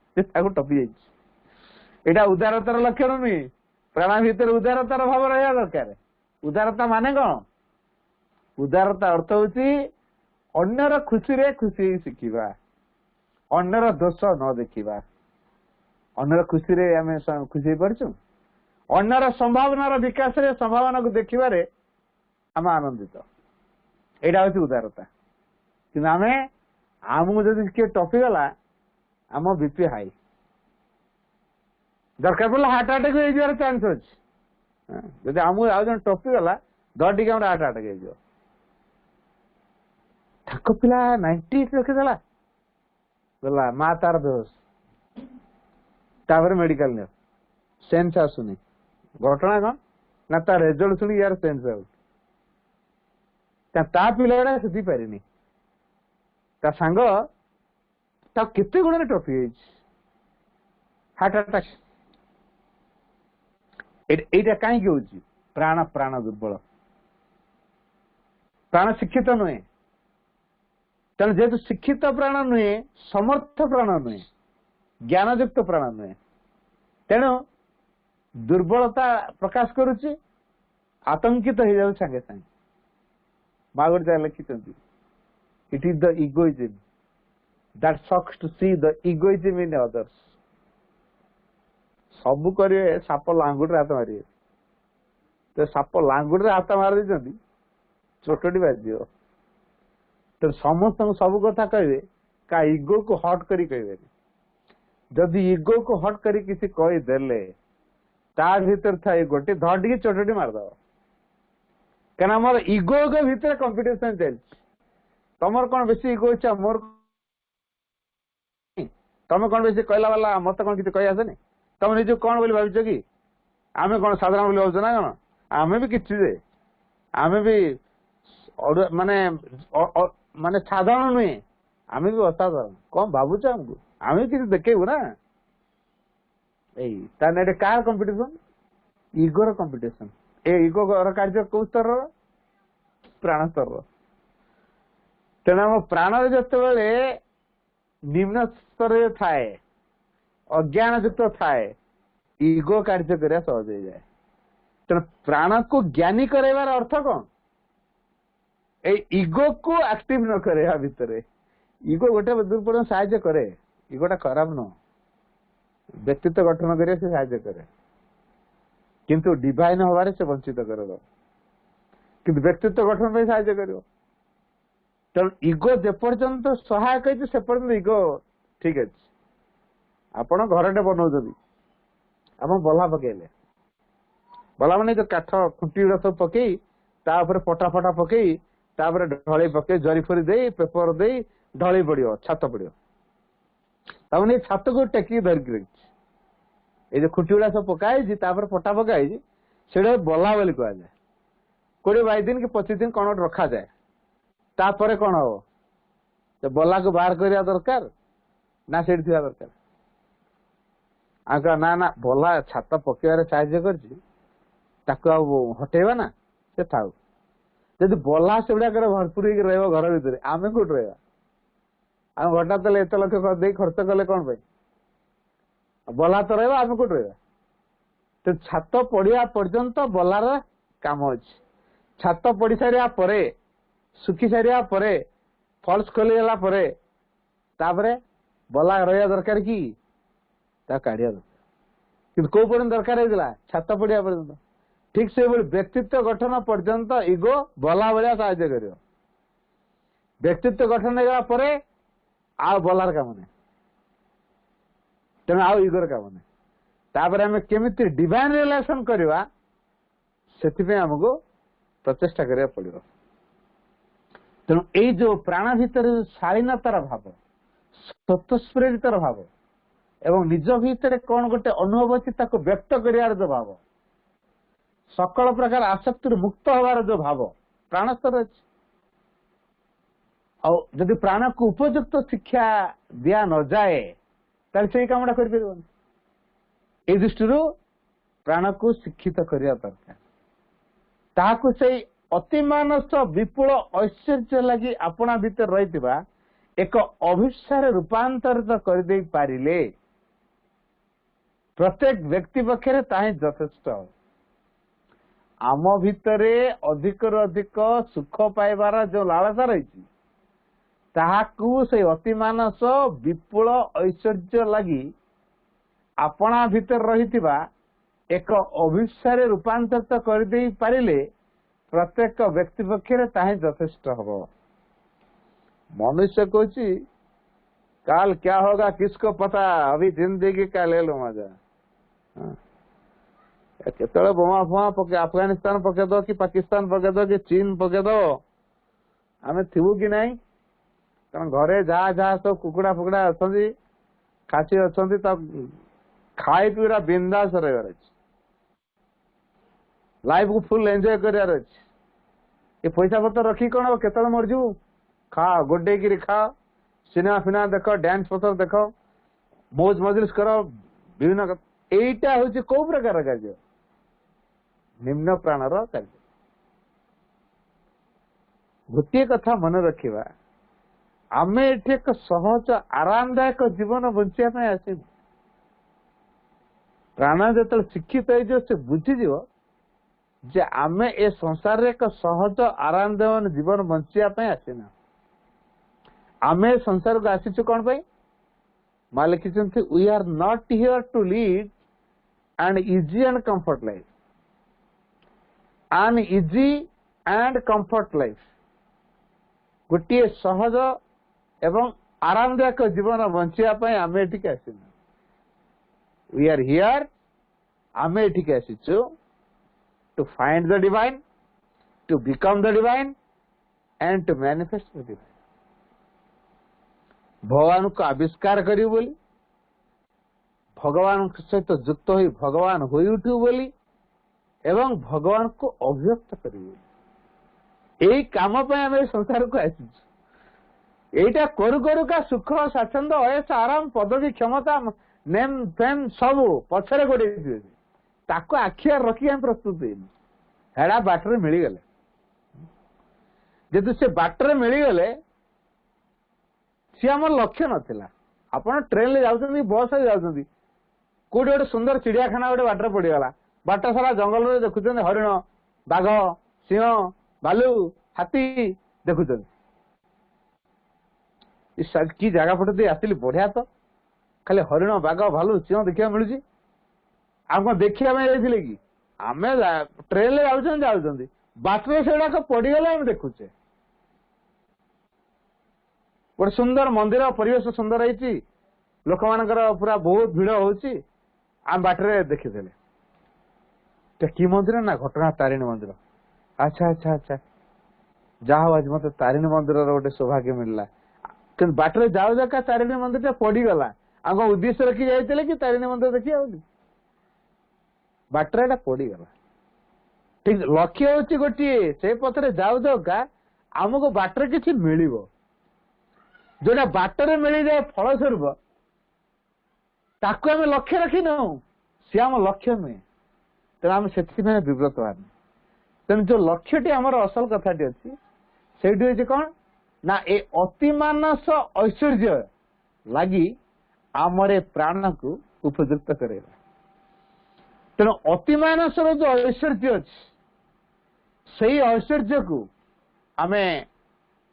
टपी जाइए। उदारतार लक्षण नुहे, प्राण भितर उदारतार भाव रहा दरकार। उदारता माने कौन? उदारता अर्थ होची अन्यर खुशी रे खुशी शिखिबा, अन्यर दोष न देखिबा। अन्यर खुशी रे आम खुशी पारछुं, अन्यर संभावनार विकास रे संभावना को देखिबारे आम आनंदित। एटा होची उदारता। कि आमे आमको जदि किए टपीगला आम बीपी हाई, दरकार पड़े हार्ट अटैक हो चांस अच्छे। जदि आमको आउ जन टपीगला दर टी हार्ट अटैक हो पिला 98 रखीदेला गला माँ तार बेहोश, तापर मेडिकल नियो, सेन्स आसुनी। घटना कौन ना ता रेजल्ट शुणी यार सेन्स आउट, ता पिला गुड़ा से पारिनी, ता सांग केते गुण टपी हार्ट अटैक। एटा कहीं हो प्राण प्राण दुर्बल, प्राण शिक्षित नुहे। तेणु जेहेतु शिक्षित प्राण नुहे, समर्थ प्राण नुहे, ज्ञानयुक्त प्राण नुहे, तेणु दुर्बलता प्रकाश करुच्ची, आतंकित हो जाऊ सांगे सांगे। माँ गोटे लिखिं, it is the egoism that shocks to see the egoism in others. सबू करेंगे साप लांगुड़ हाथ मारे, तो साप लांगुड़ हाथ मार दी चोटटी बाजी। तो समस्त सब कथा कहे का इगो को हट करी कहे। जदि इगो को हट करी किसी कहीदेले ता भीतर था गोटे धड़ चोटटी मारदब। क्या मोर इगो के भीतर कंपिटिशन चलती, तुम कौन बेसी इगो इच्छा, मोर तुम कौन बेसी कहला वाला, मत कौन किसी कही आसेनी। तुम निज कौन बोली भाविच कि आमे कौन साधारण बोली भावुच ना कौन? आमे भी किसी दे, आमे भी माने माने साधारण नुहे, आमे भी असाधारण। कौन भावुच हमको, आमे किसी देखेबू ना। यही कार कंपिटिशन, इगोर कंपिटिशन। ए इगो कार्य कौ स्तर, प्राण स्तर। तेना प्राण जिते निम्न स्तर थाए, अज्ञान युक्त थाए, इगो कार्य करने सहज हो जाए। तेना प्राण को ज्ञानी करार अर्थ कौन? इगो को एक्टिव न करे भितर। इगो गोटे दुर्पण साहाଯ୍य करे, इगोटा खराब न, व्यक्तित्व गठन करे से साहाଯ୍य करे, किंतु डिवाइन हबारे से वंचित कर, किंतु व्यक्तित्व गठन में साहाଯ୍य कर। तेणु इगो जेपर्यंत सहायक है से पर्यंत इगो ठीक अच्छे। आपण घरटे बनाऊँ, आप बल्ला पकड़े, बल्ला मैंने जो काठ खुंटी गुड़ा सब पकई तापर पटा फटा पकई तापर ढल पकई जरी फरी दे पेपर दे ढल पड़ो छात पड़ो। तमें छात को टेक धरिक रखी, ये खुंटी गुड़ा सब पकाई पटा पकाई से बल्ला बोली कह जाए। 20-22 दिन कि 25 दिन कौन रखा जाए, तापर कौन हम तो बल्ला को बाहर करवा दरकार ना से दरकार ना ना बल्ला छात पकेबार साहाଯ୍य कर हटेबा ना से थाऊ जदि बल्ला से गुड़ाक भरपूर घर भितर आम कौट रहा आम घटा तेल एत लक्ष खर्च कले कौन बल्ला तो रहा आम कौट रहा तो छात पड़ा पर्यंत बल्लार काम अच्छे छात पड़ सारा पर सुखी सारा पर फल्स खोलीगला बल्ला रहा दरकार कि काढ़िया दरकार कि कौ पर्यटन दरकार होता छात पड़ा पर्यंत ठीक से व्यक्तित्व गठन पर्यंत इगो बल्ला भाया साहाଯ୍य कर व्यक्तित्व गठन होगा पर आ बल्लार काम नहीं तेना आउ इगोर काम नहीं तापर आम केमी डिवाइन रिलेशन करवा से आमको प्रचेषा करा पड़ो तेणु ये जो प्राण भितर शालीनतार भाव स्वतस्फूरितर भाव एवं निज भितर कौन गोटे अनुभव अच्छी व्यक्त कर जो भाव सकल प्रकार आसक्ति मुक्त हबार जो भाव प्राण स्तर अच्छी आदि प्राण को उपयुक्त शिक्षा दिया न जाए से कामटा कर दृष्टि प्राण को शिक्षित करने दरकार ताकू से अतिमानस विपुल ऐश्वर्य लगी अपना भीतर रही एक अभिशार रूपांतरित कर दे पारिले प्रत्येक व्यक्ति पक्षरे ताही यथेष्ट आम भितरे अधिक अधिक सुख पाइबार जो लालसा रही ताहाकू से अतिमानस विपुल ऐश्वर्य लगी अपना भीतर रही एक अभिशारे रूपांतरित कर दे पारिले प्रत्येक व्यक्ति पक्षरे ताही यथेष्ट हम मनुष्य को काल क्या होगा किसको पता अभी जिंदगी का ले लो मजा केतले बोमा फुआ पके अफगानिस्तान पके दो कि पाकिस्तान पके दो कि चीन पके दो आम थी कि नहीं कारण घरे जहाँ जहाँ सब कुकुड़ा फुकुड़ा अच्छा खासी अच्छा खाई पीरा बिंदास रही लाइफ को फुल एंजॉय करार अच्छे ये पैसा पत्र रखी कौन केत मरजु खाओ गोडे खाओ सिनेमा फिनेमा देख डांस पत्र देख मौज मजलिस कर विभिन्न एटा हूँ कौ प्रकार कार्य निम्न प्राणर कार्य गोटे कथा मन रखा आम एक सहज आरामदायक जीवन बंचाई आस प्राण जो शिक्षित हो बुझीज जे आम ए संसार एक सहज आरामदायक जीवन बंचाई आसीना आम संसार को आसीचु कौन पाई माँ लिखी we are not here to lead and easy and comfort life an easy and comfort life गोटे सहज एवं आरामदायक जीवन बंचाई आम एठिक आसीना वी आर हियर आम एठिक आसीचु to find the divine to become the divine and to manifest the divine भगवान को आविष्कार करियो बोली भगवान सहित युक्त हो भगवान हो उठू बोली एवं भगवान को अभिव्यक्त करियो यही काम पे आम संसार को आसीचु एटा करू करू का सुख स्वाच्छंद अयस आराम पदवी क्षमता नेम फेम सब पछरे गोड़े ताको आखियार रखी हम प्रस्तुत हेड़ा बाटर मिलगले जेतु से बाटर मिलगले सी आम लक्ष्य नाला आपड़ ट्रेन ले जाऊँ बस जाऊँ कौटे गोटे सुंदर चिड़ियाखाना गोटे बाटर पड़गला बाट सारा जंगल देखुं हरिण बाघ सिंह भालू हाथी देखुं कि जगह पट दे आसली बढ़िया तो खाली हरिण बाघ भालू सिंह देखा मिलूँ आम देखा कि आम ट्रेन ले जाऊँ बाटर से गुड़ाक पड़गला आम देखुचे गोटे सुंदर मंदिर परिवेश सुंदर है लोक मान पूरा बहुत भिड़ होची आम बाटर देखीदे कि मंदिर ना घटना तारिणी मंदिर अच्छा अच्छा अच्छा जाओ आज मत तारिणी मंदिर गोटे सौभाग्य मिलला कि बाटर जाऊ जाका तारिणी मंदिर पड़गला आम उद्देश्य रखी जाते कि तारिणी मंदिर देखिए बाटर पड़गला ठीक लक्ष्य हूँ गोटे से पथरे जाऊ जाऊका आमको बाटर किसी मिल जोटा बाटर मिल जाए फल स्वरूप ताकू आम लक्ष्य रखी नौ सी आम लक्ष्य नुहे तेना आम से विव्रत हमें तेणु जो लक्ष्यटी आमर असल कथाटी अच्छी से कौन ना ए अतिमानस ऐश्वर्य लगी आमर प्राण को उपयुक्त करेगा तेणु अतिमानस जो ऐश्वर्य अच्छी से ऐश्वर्य को आम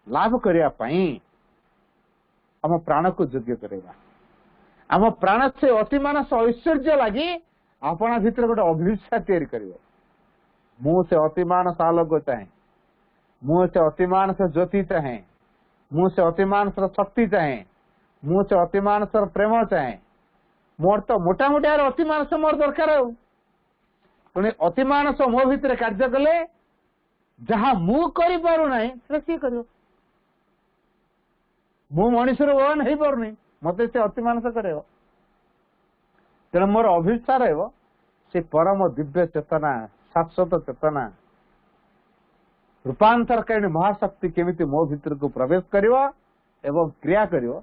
लाभ करने आम प्राण को योग्य करेगा आम प्राण से अतिमानस ऐश्वर्य लगी अपना भीतर गोटे अभिष्ठा तैयारी मुझे अतिमानस आलोक चाहे मुझे अतिमानस ज्योति चाहे मुझे अतिमानस शक्ति चाहे मुझे अतिमानस प्रेम चाहे मोर तो मोटामोटी अतिमानस मोर दरकार पुणी अतिमानस मो भीतर कार्य कले जहाँ मु करि पारु नाही से सी करियो मु मनुष्य ओन हो पार मत से अतिमानस करे तेणु मोर अभिष्ठा रहा से परम दिव्य चेतना शाश्वत चेतना रूपांतरकारिणी महाशक्ति केमिति मो भीतर को प्रवेश करिवो एवं क्रिया करिवो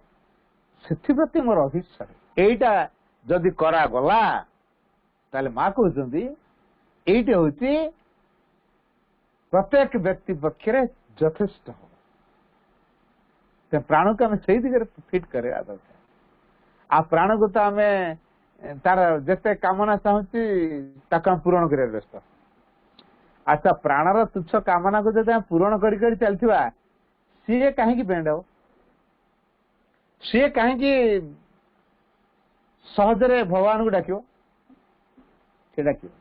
सेथिप्रति मोर अभिष्ठा एटा जदि करा गला ताले मां कहउछंदी एइटे होची प्रत्येक व्यक्ति पक्षरे यथेष्ट हो ते प्राण को हमें सही दिगरे फिट करे आदत आ प्राण को तो हमें तार जते कामना चाहूची ताका हम पूर्ण करे व्यस्त अच्छा प्राणर तुच्छ कामना को जब पूरण कर चलथिबा सी कहीं बेंड हो सी कहीं सहजरे भगवान को डाकियो से डाकियो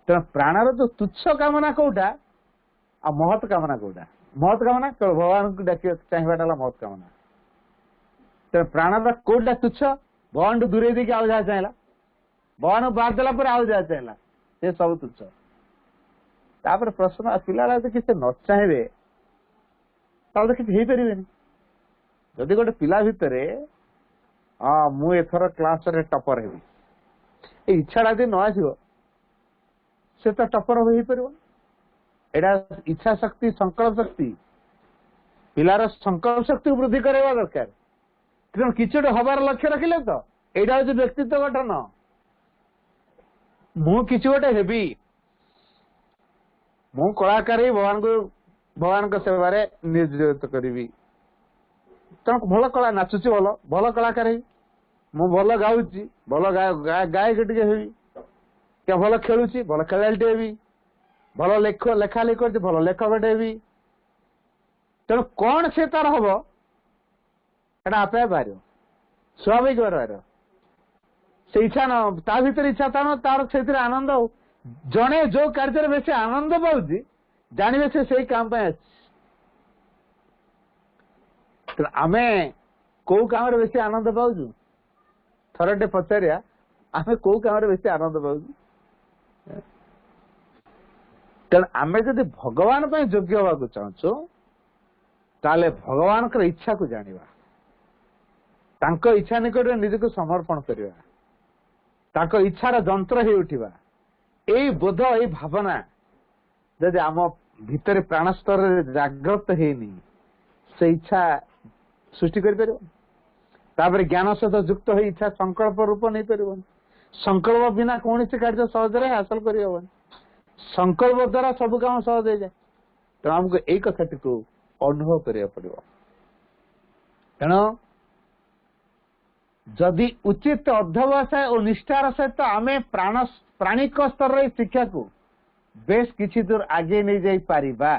तेना प्राणर जो तुच्छ कामना कोटा आ महत कामना कोटा महत कामना केवल भगवान को डाकियो चाहिए महत कामना तेना प्राणर कोटा तुच्छ भगवान दूरे देखिए आउ जहाँ चाहिए भगवान बाद देला पर आउ जहाँ चाहिए से सब तुच्छ तापर प्रश्न पिला तो किसी न चाहिए तो किसी पारे जदि गोटे पिला भितर हाँ मुझर क्लास रे टपर हेबी इच्छा यदि न आसो से तो टपर हो पार एटा इच्छा शक्ति संकल्प शक्ति पिलार संकल्प शक्ति वृद्धि करवा दरकार तेणु किसी हबार लक्ष्य रखिले तो यहाँ हूँ व्यक्तित्व गठन मु किसी गोटे हेबी मु कलाकार ही भगवान को सेवारे नियोजित करी तेणु भल कला नाचुची भल भल कलाकार ही मु भल गाउची भल गायक टे हेबी क्या भल खेलुची भल खेलाड़ी हेबी भल लेखा लेख भल लेखक हेबी तेणु कौन से तार हम एटा आपे बाहर स्वाभाविक बाहर से इच्छा न ता भीतर इच्छा था तार से आनंद हो जड़े जो कार्य बेसी आनंद पाऊँ जानवे से काम आमे कौ काम बेसी आनंद पाऊँ थरटे पचारिया आमे कौ काम बेसी आनंद पाऊँ तेणु आमे जदि भगवान पे योग्य होगा चाहूँ ताले भगवान कर इच्छा को जानिबा तांको इच्छा निकट निज को समर्पण करवा तांको इच्छार जंत्र हो उठिबा यही बोध यही भावना जदि आम भितर प्राण स्तर जागृत हेनी से इच्छा सृष्टि कर ज्ञान सहित युक्त हो इच्छा संकल्प रूप नहीं पार संकल्प बिना कौन से कार्य सहजरे हासिल कर संकल्प द्वारा सब काम सहज हो जाए तेणु आमको यही कथाटी को अनुभव करिया पड़िबो तेणु जदि उचित अध्यवसाय और निष्ठार सहित आमे प्राणिक स्तर शिक्षा को बेस किछि दूर आगे नहीं जाई पारिबा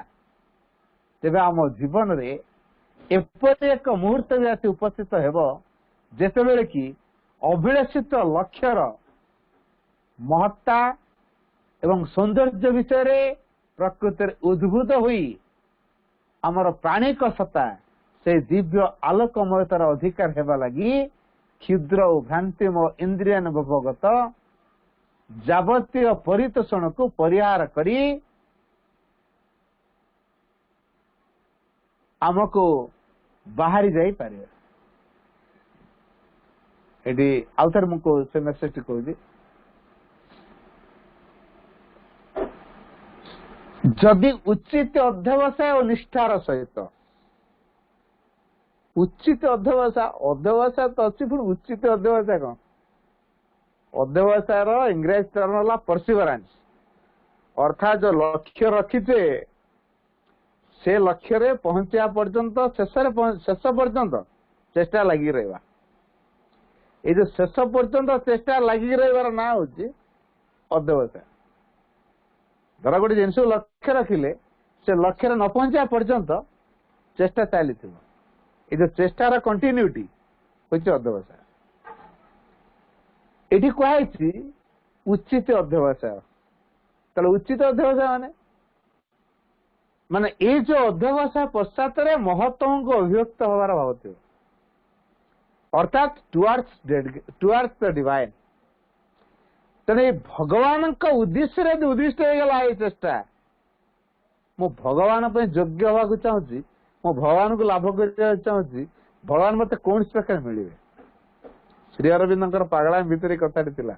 तेबे आम जीवन रे एपरि एक मुहूर्त भी आसी उपस्थित हेबो जेतेबेले कि अभिलषित लक्ष्यर महत्ता एवं सौंदर्य विषय रे प्रकृति उद्भूत हुई आमर प्राणिक सत्ता से दिव्य आलोकमयतार अधिकार हेबा लगी क्षुद्र और भ्रांतिम इंद्रियानुभवगत जावतीय परितोषण को परिहार करी आमको बाहरी जाई पारे एडी आउथर मुको से मेसेज कहूँ जदि उचित अध्यवसाय और निष्ठार सहित उचित अध्यवसाय तो अच्छी पुणी उचित अध्यवसाय कौन अध्यवसाय इंग्रेज टर्म है परसिवरांस अर्थात जो लक्ष्य रखीचे से लक्ष्य रे पहुंचा पर्यंत शेष पर्यंत चेष्टा लगी रहा ये जो शेष पर्यंत चेष्टा लगी रही ना हूँ अध्यवसाय धर गोटे जिन लक्ष्य रखिले से लक्ष्य न पहुंचा पर्यंत चेष्टा चली ये जो चेष्टार कंटिन्यूटी हूँ अध्यवसाय ये कहुई उचित अध्यवसाय ताले उचित अध्यवसाय माने ये जो अध्यवसाय पश्चात महत्व को अभिव्यक्त हमारा भाव थी अर्थात टुवर्ड्स द डिवाइन तेने भगवान उद्देश्य उद्दिष्ट हो गला ये चेष्टा मो भगवान पे योग्य हवा चाहूँगी मो भगवान को लाभ करने चाहूँगी भगवान मत कौन प्रकार मिले श्री अरविंद पागला भितर कथाटी थिला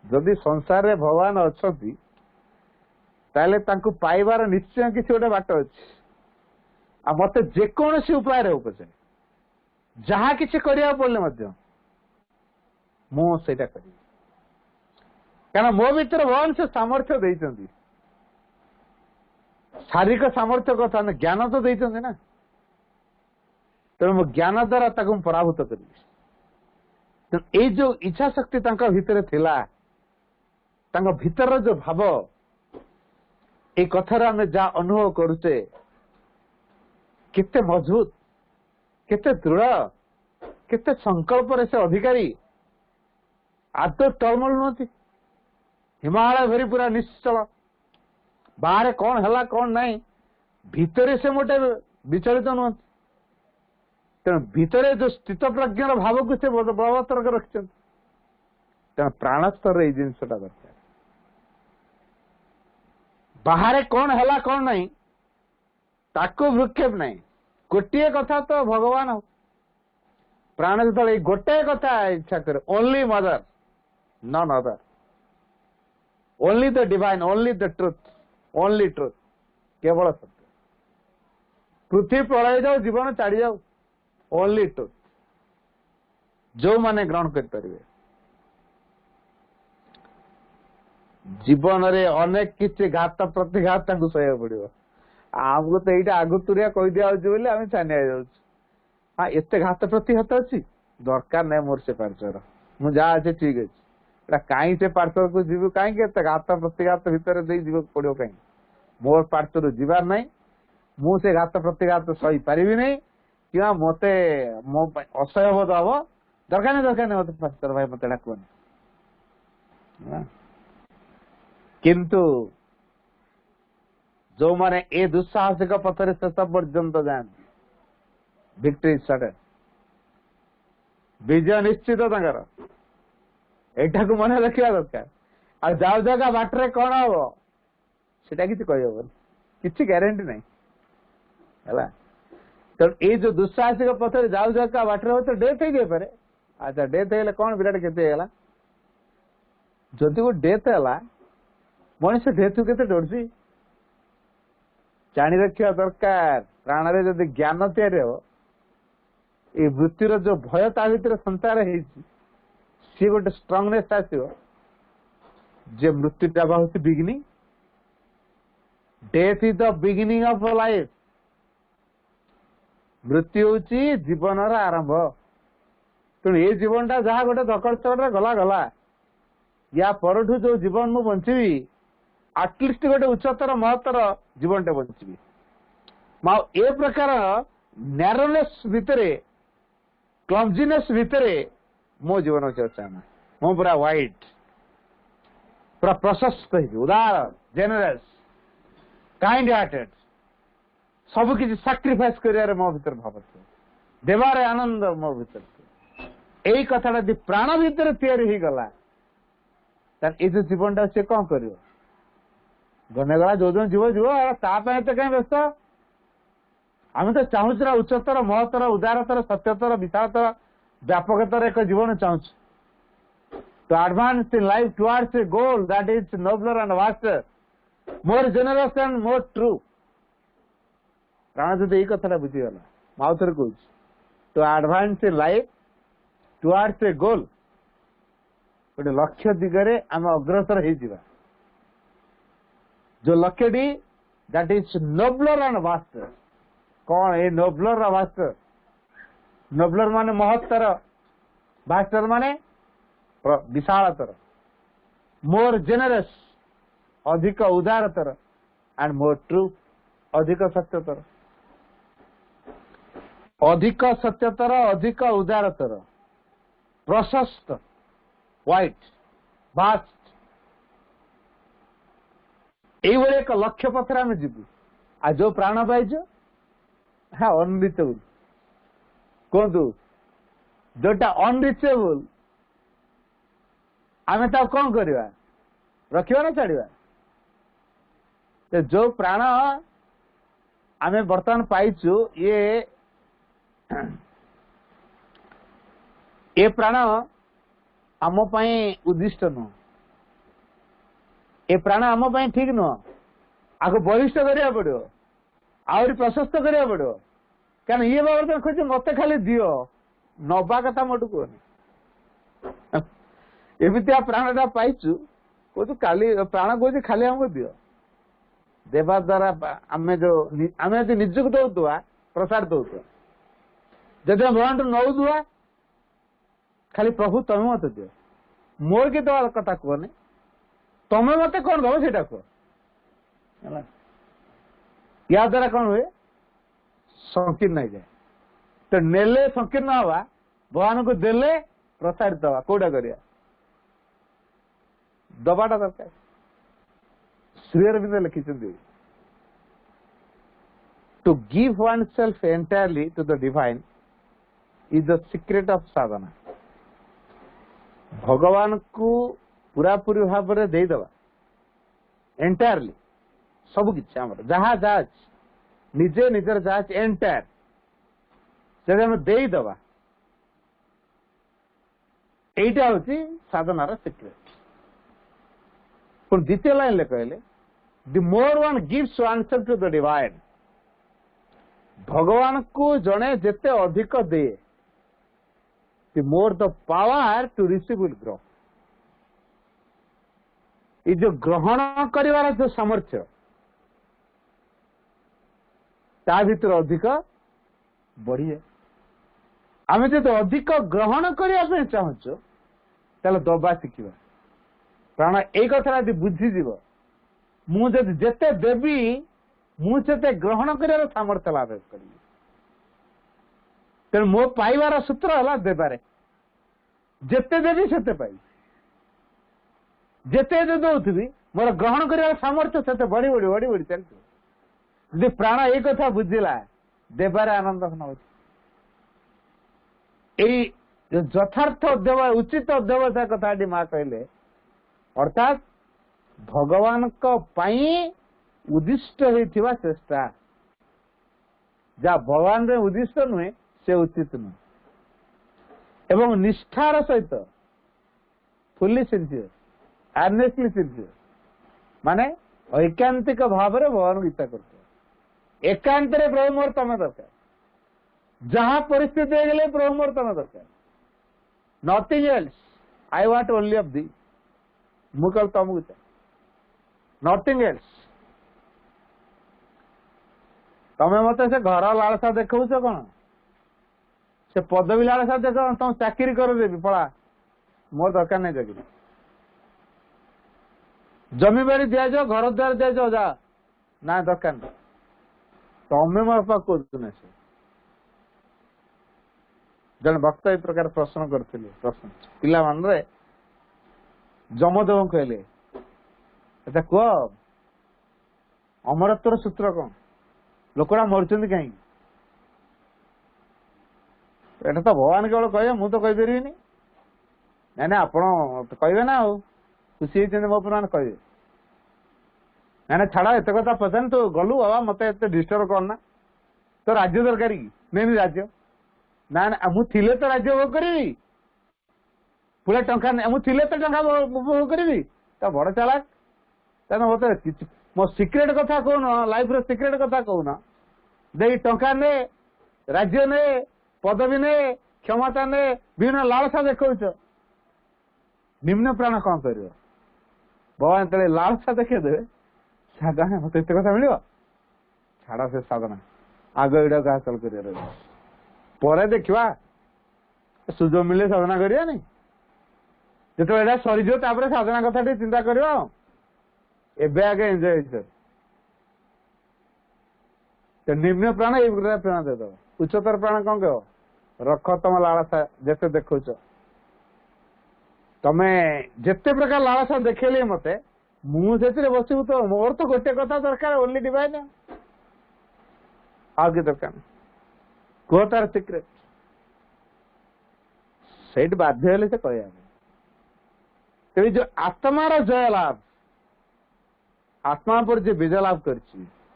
जदि संसार रे भगवान अच्छी ताले तांको पाइबार निश्चय किसी गोटे बाट अच्छी आ मत जेकोसी उपाय उपचे जहाँ किसी करिया पड़ले मध्य मु सेटा करी कारण मो भीतर भगवान से सामर्थ्य देइचंदी शारीरिक सामर्थ्य कथा ना ज्ञान तो देइचंदी ना तेणु मो ज्ञान द्वारा ताको पराभूत करी तो ये जो इच्छा शक्ति तांका भीतर थिला तांका भीतर जो भाव ए कथार आम जहाँ अनुभव करुचे केते मजबूत केते दृढ़ केते संकल्प रे से अधिकारी आज तो टलमल नुहति हिमालय भरी पूरा निश्चल बाहर कौन है कौन नहीं भीतर से मोटे विचलित नुहति तेणु भीतर जो स्थित प्रज्ञार भाव को से बलवत्तर रखिंट तेणु प्राण स्तर ये जिनसा दरकार बाहर कौन है कौन नहीं ताको भ्रुक्षेप नहीं गोटे कथा तो भगवान हो प्राण जो गोटे कथा इच्छा करे only mother none other only the divine only the truth only truth केवल सत्य पृथ्वी पलय जाओ जीवन छाड़ी जाओ ओनली ट्रुथ जो माने ग्रहण करें जीवन रे अनेक किसी घात प्रतिघात सहयोग पड़ो आमको तो ये आगुतुरिया कही दिया आम छानिया जाऊँ हाँ एत घात प्रतिघात अच्छी दरकार नहीं मोर से पार्श्वर मुझे अच्छे ठीक अच्छे कहीं से पार्श्वर को जीव कहीं घात प्रतिघात भितर जीव पड़ो कहीं मोर पार्श्वर जीवार नहीं मुझे घात प्रतिघात सही पारि नहीं कि मत मो असह्य बोध हम दरकार नहीं मत पार्श्वर भाई मत डाकनी किंतु जो माने ए दुस्साहसिक पथरे शेष पर्यंत जाती विक्ट्री सडन विजय निश्चित एटा को मन रखा दरकार आ जाऊ जागा बाटरे कौन हम सेटा किसी कह किसी ग्यारंटी नहीं है तो ये जो दुस्साहसिक पथरे जाऊ जागा बाटरे हो तो डेथ हो पारे अच्छा डेथ हो कौन विराट क्षति होगा जदि वो डेथ है मनुष्य डेथ के डरसी जानी रखा दरकार प्राण रे जदि ज्ञान तैयारी हो ये मृत्युर जो भय ता भीतर संचार सी गोटे स्ट्रंगनेस आसो जे मृत्यु जावा हूँ beginning death is the beginning of life मृत्यु हूँ जीवन आरंभ तेणु ये जीवन टा जहाँ गोटे धकड़ चकड़ गला गला या परठू जो जीवन मु बंचीबी आटलिस्ट गोटे उच्चतर महत्तर जीवन टे बंचीबी ए प्रकार नैरोनेस भितरे क्लमजीनेस भितरे मो जीवन चाहना मो पूरा वाइट पूरा प्रशस्त उदार जेनरस काइंड हार्टेड सब किसी सैक्रिफाइस कर मो भीतर भाव देवार आनंद मो भीतर यही कथा प्राण भीतर तैयारी गला ये जो जीवन टा सी कौन कर गनेगला जो जो जीव जीव तापाई तो कहीं व्यस्त आम तो चाहूँ उच्चतर महत्तर उदारतर सत्यतर विशालतर व्यापकतर एक जीवन चाहूँ to advance in life towards a goal that is nobler and vaster more generous and more true. प्राण जदि यही कथा बुझीगला माउ थरे कहूँ to advance a life towards a goal गोटे लक्ष्य दिगरे आम अग्रसर हो जो लक्ष्यटी that is nobler and vaster. कौन ए नोबलर और वास्टर? नोबलर माने महत्तर, वास्टर माने विशालतर, मोर जेनरस अधिक उदारतर, एंड मोर ट्रू अधिक सत्यतर। अधिक सत्यतर, अधिक उदारतर, प्रशस्त, व्हाइट, वास्ट, ये एक लक्ष्य पथर आम जीवु। आ जो प्राण पाइज हाँ अनरिचेबल कहतु जोटा अनरिचेबल आम कौन करवा रखा ना छाड़ा। जो प्राण आम बर्तमान पाइचु ये प्राण आम उद्दिष्ट नुह। ए प्राण आम ठीक नुह। आगे बलिष्ठ करा पड़ो आहरी प्रशस्त करा पड़ो क्या ये बाबा खोज मत खाली दियो नवा कथा मोटू कहनी। एमती प्राणटा पाइचु कहू काली प्राण कह खाली हमको दियो देवा द्वारा आम जो आम यदि निजुक दौथुआ प्रसाद दौथुआ जदि भगवान नौदुआ खाली प्रभु तमें मत दियो मोर के दवा कथा कहनी तमें मत कौन दब से कह या द्वारा कौन हुए संकीर्ण हो जाए। तो नेले संकीर्ण हवा भगवान को देले प्रसारित हवा कौटा करिया दबाटा दरकार। श्री अरविंद लिखिं to give one self entirely to the divine is the secret of sadhana. भगवान को पूरा पूरी भाव में देदवा एंटायरली सब किसी आम जहाँ जहाँ निजे निजर जहाँ एंटायर जब आम देदवा यहीटा हूँ साधनार सीक्रेट। द्वितीय लाइन ले कहले the more one gives answer to the divine. भगवान को जड़े जिते अधिक दे the more the power to receive will grow. ये जो ग्रहण करिवार जो सामर्थ्य ता भीतर अधिक बढ़ी जाए। आम जो अधिक ग्रहण करने चाहूँ ताले दबा शिखा प्राण एक कथा यदि बुझीज मुझे जेते देवी मुझे ग्रहण कर सामर्थ्य लाभ करी। तेणु मो पाइबार सूत्र है देवारे जेते देवी सेते पाई जेते दौथी मोर ग्रहण कर सामर्थ्य से बढ़ी बढ़ी बढ़ी बढ़ी चलती। यदि प्राण एक कथा बुझिला देवारे आनंद यथार्थ देव उचित देवता कथा माँ कहले अर्थात भगवान उद्दिष्ट होता चेष्टा जहाँ भगवान उद्दिष्ट नुहे से उचित नुहे एवं निष्ठार सहित फुल्ली सिंसियर आर्नेस्टली सिंसियर माने ऐकांतिक भाव में भगवान को इच्छा करते एकांत प्रभु मोर तमें दरकार जहाँ परिस्थिति हो गले प्रभु मोर तमें दरकार nothing else I want only of the Mukul तुमको चाहे नथिंग एल्स। तमें मत से घर लालसा देखौ कौन से पदवी लालसा देख तुम चाकरी करदेवी पड़ा मोर दरकार नहीं चाकरी जमी बाड़ी दि जाओ घर द्वार दि जाओ जा ना दरकार नहीं तमें मो कौन से जन भक्त ए प्रकार प्रश्न करते प्रश्न पिला मान जमदेव कहले अच्छा कह अमरत्वर सूत्र कौन लोकड़ा मरुचंदी कहीं एटा तो भगवान केवल कहे मु तो कहीपरि ना ना आप कहे ना आ खुशी होती मो पर कहे ना ना छाड़ा एत कथा पचार तू गलु बाबा मत एत डिस्टर्ब करना तो राज्य दरकार कि नहीं राज्य ना ना मुझे तो राज्य भोग करी पूरा टंका मुझे तो टंका उपभोग करी तो बड़ चालाक तेना मत मो सिक्रेट कथा कौन लाइफ रो सिक्रेट कथा कौन दे टंका ने राज्य ने पदवी ने क्षमता ने विभिन्न लालसा देखौछ निम्न प्राण कौन कर भगवान तेरे लालसा देखे देवे सागा मत एत कथा मिल छाड़ से साधना आग एटा हासिल कर देखा सुजोग मिले साधना करिया नहीं जो एटा सरीज साधना कथा चिंता कर आगे एंजॉय तो निम्न प्राण ये प्राण दे उच्चतर प्राण कौन कह रख तुम लालसा जिते देखु तमे जिते प्रकार लालसा देखेली मते मुझे बसबू तो मोर तो गोटे कथा दरकार ओनली डिवाइन आगे दरकार कह तार सिक्रेट से बाध्य से कह तेज जो आत्मार जय लाभ आत्मा पर जो विजय लाभ कर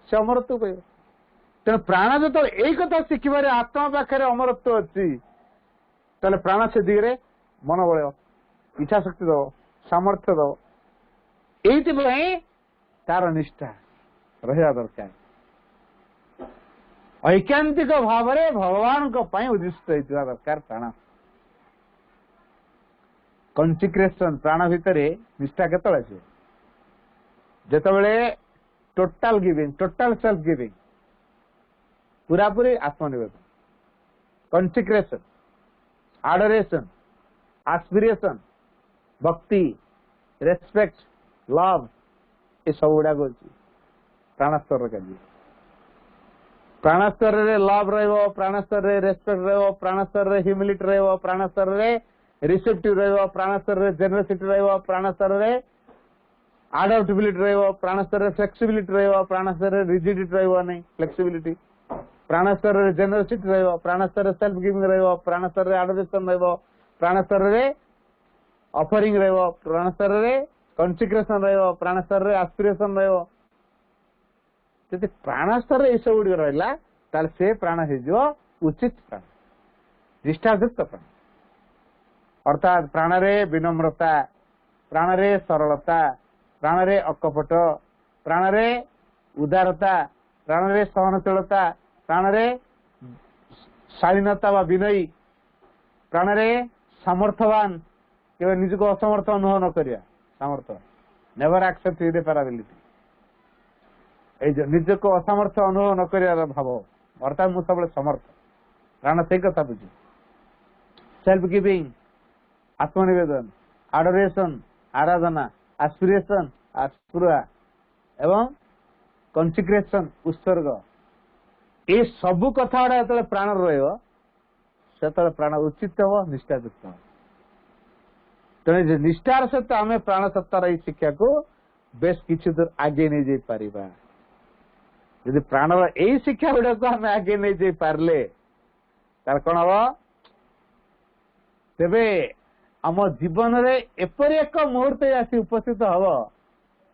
अमरत्व कह तेना प्राण जो यही कथा शिखबार आत्मा पाखे अमरत्व अच्छी तेल प्राण से दिगरे मनोबल इच्छा शक्ति दब सामर्थ्य दब ये तार निष्ठा रहा दरकार ऐकांतिक भाव भगवान उद्दिष्ट होता दरकार प्राण कंसिक्रेशन प्राण भितर निष्ठा केतले आसे जेतबेले total giving total self giving पूरा पूरी आत्मनिवेदन कंसिक्रेशन आडोरेशन एस्पिरेशन भक्ति रेस्पेक्ट लव ये सब गुड़ा प्राण स्तर प्राण स्तर लव प्राण स्तर रेस्पेक्ट प्राण स्तर ह्यूमिलिटी प्राण स्तर रिसेप्टिव प्राण स्तर जेनरसिटी प्राण स्तर आडप्टिबिलिटी प्राण स्तर फ्लेक्सिबिलिटी प्राण स्तर रिजिडिटी नहीं फ्लेक्सिबिलिटी प्राण स्तर जेनरसिटी प्राण स्तर सेल्फ गिविंग प्राण स्तर आडोरेशन प्राण स्तर ऑफरिंग प्राण स्तर कंसिक्रेशन प्राण स्तर एस्पिरेशन प्राण स्तर ये सब गुड़ रहा से प्राण हो उचित प्राण निष्ठायुक्त प्राण अर्थात प्राण रे विनम्रता प्राण रे सरलता प्राण रे अकपट प्राण रे उदारता प्राण रे सहनशीलता प्राण रे शालीनता व विनयी प्राण रे सामर्थ्यवान केवल निजको असमर्थ अनुभव न करिया सामर्थ्य नेवर एक्सेप्ट इरेपराबिलिटी निजको असमर्थ अनुभव न करिया भाव अर्थात मु सब समर्थ प्राण से कथा बुझे सेल्फ गिविंग आत्मनिवेदन आडोरेशन आराधना एस्पिरेशन आस्पुरा एवं कंसिक्रेशन उत्सर्ग ये सबू कथा गुड़ा जो प्राण रो प्राण उचित हम निष्ठायुक्त हम तेणु निष्ठार सहित आम प्राण सत्तार ये शिक्षा को बेस किसी दूर आगे नहीं जाई पारिबा यदि प्राणर यही शिक्षा गुड़ा को आम आगे नहीं जाई पारले तार कौन हम तेबे आम जीवन रे एपरि एक मुहूर्त आसी उपस्थित हम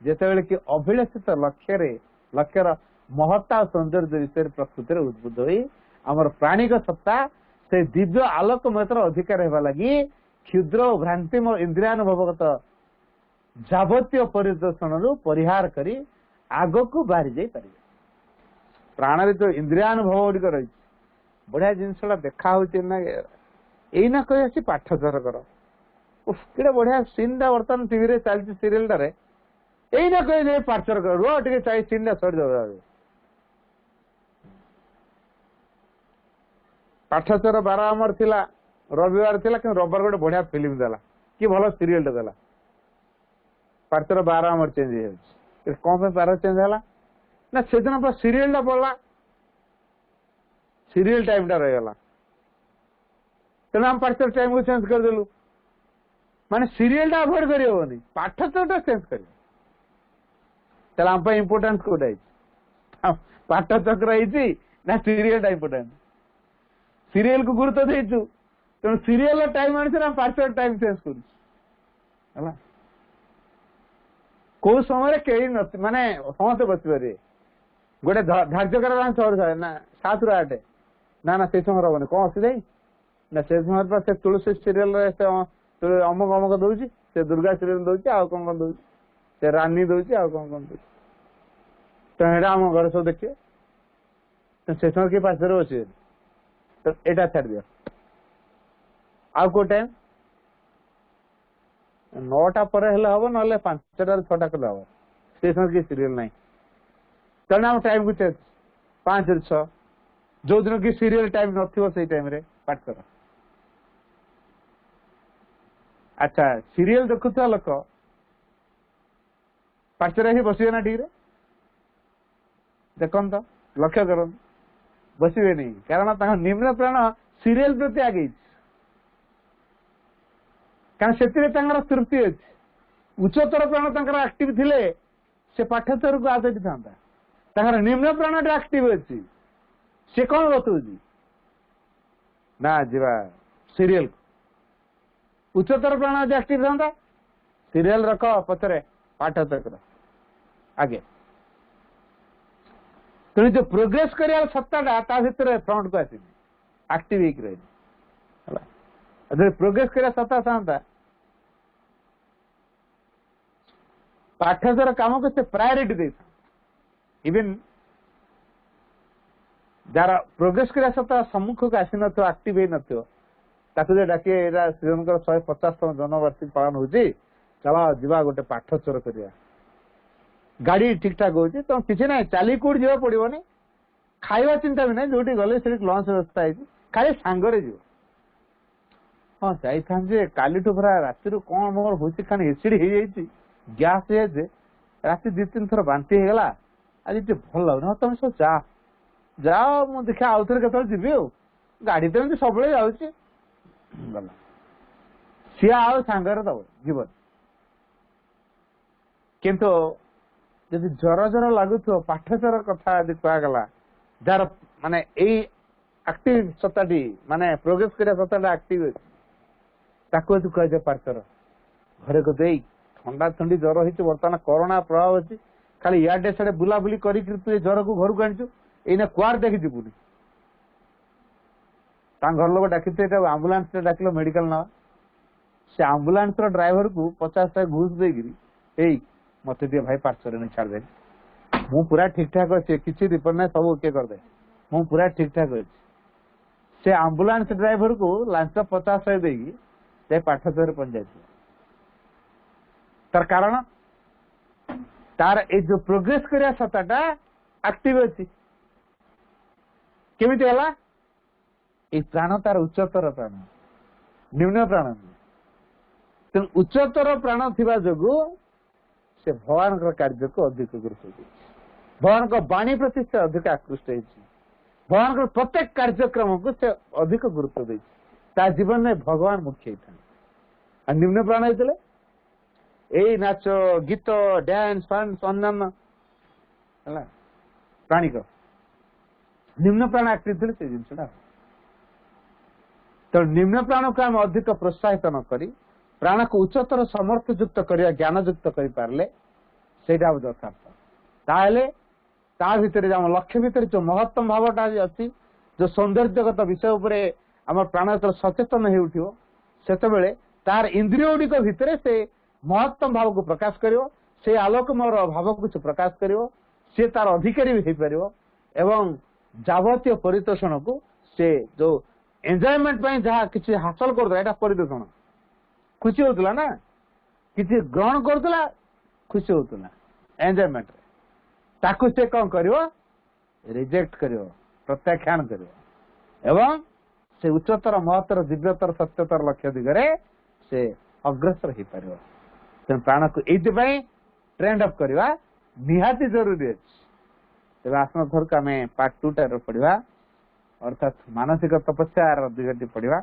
जिते कि अभिलषित लक्ष्यर महत्ता और सौंदर्य विषय प्रकृति उद्बुद्ध हुई आमर प्राणिक सत्ता से दिव्य आलोक मात्र अधिकार होगा लगी क्षुद्र और भ्रांतिम इंद्रियानुभवगत जावतीय परिदर्शन परिहार करी आग को बाहरी जाई पारे प्राण जो इंद्रियानुभव गुड़िक रही बढ़िया जिनसा देखा यहीना कह आसी पाठचर कर कि बढ़िया सीन टा बर्तमान टीवी रे चलती सीरियल टारे यहीना कह पाठचर कर रुह टे सीन टा सरी जाओ पाठचर 12 आमर थिला रविवार थिला कि रविवार गोटे बढ़िया फिल्म देला कि भल सीरियल देला पाठचर 12 आमर चेंज हो कौन पे 12 चेंज है ना से दिन सीरियल टा पड़ा सीरियल टाइम टा रहीगला तेना हम पाठचर टाइम को चेंज करदेलु माने सीरियल टा अवॉइड करी होनी पाठचर टा चेंज करी तेला हम पे इंपोर्टेंस कोटा है पाठचक्र रही ना सीरियल टा इंपोर्टेंट सीरियल को गुरुत्व देचु तेणु सीरियल टाइम आने पाठचर टाइम चेंज कर कौ समय कहीं माने समस्त बस पारे गोटे धार्य कर ना 7 ରୁ 8 ना से समय हम कौन असुविधा ना से समय पर से तुलसी सीरियल अमुक अमुक दौर से दुर्गा सीरियल दौर आउ कौन कौन दौर से रानी दौर आउ कौन कौन दौर तो एटा आम घर सब देखिए तो से समय किए पार्श्वर बस तो एटा छाड़ दियो आउ को टाइम 9टा पर हेले हम ना 5टा 6टा कले हम से समय किए सीरियल नहीं तेना आम टाइम को 5 ରୁ 6 जो दिन की सीरियल टाइम नथिबो सेई टाइम रे पाठ कर अच्छा सीरियल देखुता लोक पार्श्वर ही बसिए ना ठीक रे देखन तो लक्ष्य करन बसिए नहीं कारण निम्न प्राण सीरियल प्रति आगे कारण से तृप्ति अच्छी उच्चतर प्राण एक्टिव थिले से पाठ्यतर को आदि था निम्न प्राण एक्टिव अच्छी से कौन बताऊँ ना जीवा सीरियल उच्चतर प्राण एक्टिव था सीरियल रख पचरे पाठ्यतर आगे तेणु जो प्रोग्रेस कर सत्ता भितर फ्रंट को आस एक्टिव रही प्रोग्रेस कर सत्ता था पाठ्यतर काम को priority they even jar progress कर सत्ता सम्मुख को आसी एक्टिव हो न डाके श्रीजन 150तम जन्मवार्षिकी पालन हो चलो जीवा गोटे पाठचर करिया गाड़ी ठीक ठाक हो तो किसी ना चली कौट जा पड़ोनी खाଇବା चिंता भी ना जो गले लंच व्यवस्था है खाली सांगरे जीव हाँ जाइए काली पूरा राति कौन मोर हो एसिड हो जाए गैस हो राति 2-3 थर बांति होगा आज भल लगुन हाँ तुम सब जाओ मुझे देखा आउ थे के जी गाड़ी तो एमती सब जाऊँगी गला सी आउ सांगरे दब जीवन किंतु जदि जर जर लगुथ पाठचर कथा यदि कहगला जार माने एक्टिव सत्ताटी माने प्रोग्रेस करिया सत्ताटा एक्टिव ताको यदि कह पाठचर घरे को दे ठंडा ठंडी जर होती बर्तमान कोरोना प्रभाव अच्छी खाली इे साढ़े बुलाबुली कर जर को घर को आणचु एना कुआर देखी जीवनी घर लोग डाकी आंबुलांस डाकिल मेडिकल ना से आंबुलांस ड्राइवर को 50 घूस देगी मत दिए भाई पार्श्वर नहीं छाड़ दे मु पूरा ठीक ठाक अच्छे किसी रिपोर्ट ना सब ओके कर दे मु पूरा ठीक ठाक अच्छे से आंबुलांस ड्राइवर को लांच 50 देगी से पाठचर पहुंच जाए तार कारण तार ए जो प्रोग्रेस करिया सत्ताटा एक्टिव अच्छी केमिति हला ए प्राण तार उच्चतर प्राण निम्न प्राण तेणु उच्चतर प्राण थिबा जोगु से भगवान कार्य को अधिक गुरुत्व दे भगवान को वाणी प्रति से अधिक आकृष्ट है भगवान को प्रत्येक कार्यक्रम को से अधिक गुरुत्व दे जीवन में भगवान मुख्य था निम्न प्राण होते यही नाच गीत डांस फांस अन्य प्राणी को निम्न प्राण एक्टिव थे से जिनसा तो निम्न प्राण को आम अधिक प्रोत्साहित न करी प्राण को उच्चतर समर्थ युक्त करिया ज्ञान युक्त कर पारले सेटा यथार्थ ताहले ता भितर लक्ष्य भितर जो महत्तम भावटा अच्छी जो सौंदर्यगत विषय उपरे आम प्राण जो सचेतन हो उठियो सेतेबेले तार इंद्रिय गुड़िक भितर से महत्तम भाव को प्रकाश करियो से आलोकमय भाव को से प्रकाश करियो से तार अधिकारी भी हो पारियो एवं जावतीय परितोषण को से जो एंजॉयमेंट पई जहाँ किसी हासिल करदे एटा परितोषण खुशी होता ना किसी ग्रहण करता खुशी होता एंजॉयमेंट ताकू से कौन करियो रिजेक्ट करियो प्रत्याख्यान करियो एवं से उच्चतर महत्तर दिव्यतर सत्यतर लक्ष्य दिगरे से अग्रसर हो पारियो तेणु प्राण को ये ट्रेंड अप करवा निहाती जरूरी अच्छे तेज आसम थर को आम पार्ट 2 टाइप पढ़ा अर्थात मानसिक तपस्या दिगटी पढ़ा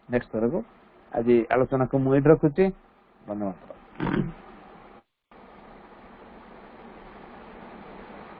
नेक्स्ट थर को आज आलोचना को मुझे रखुची धन्यवाद।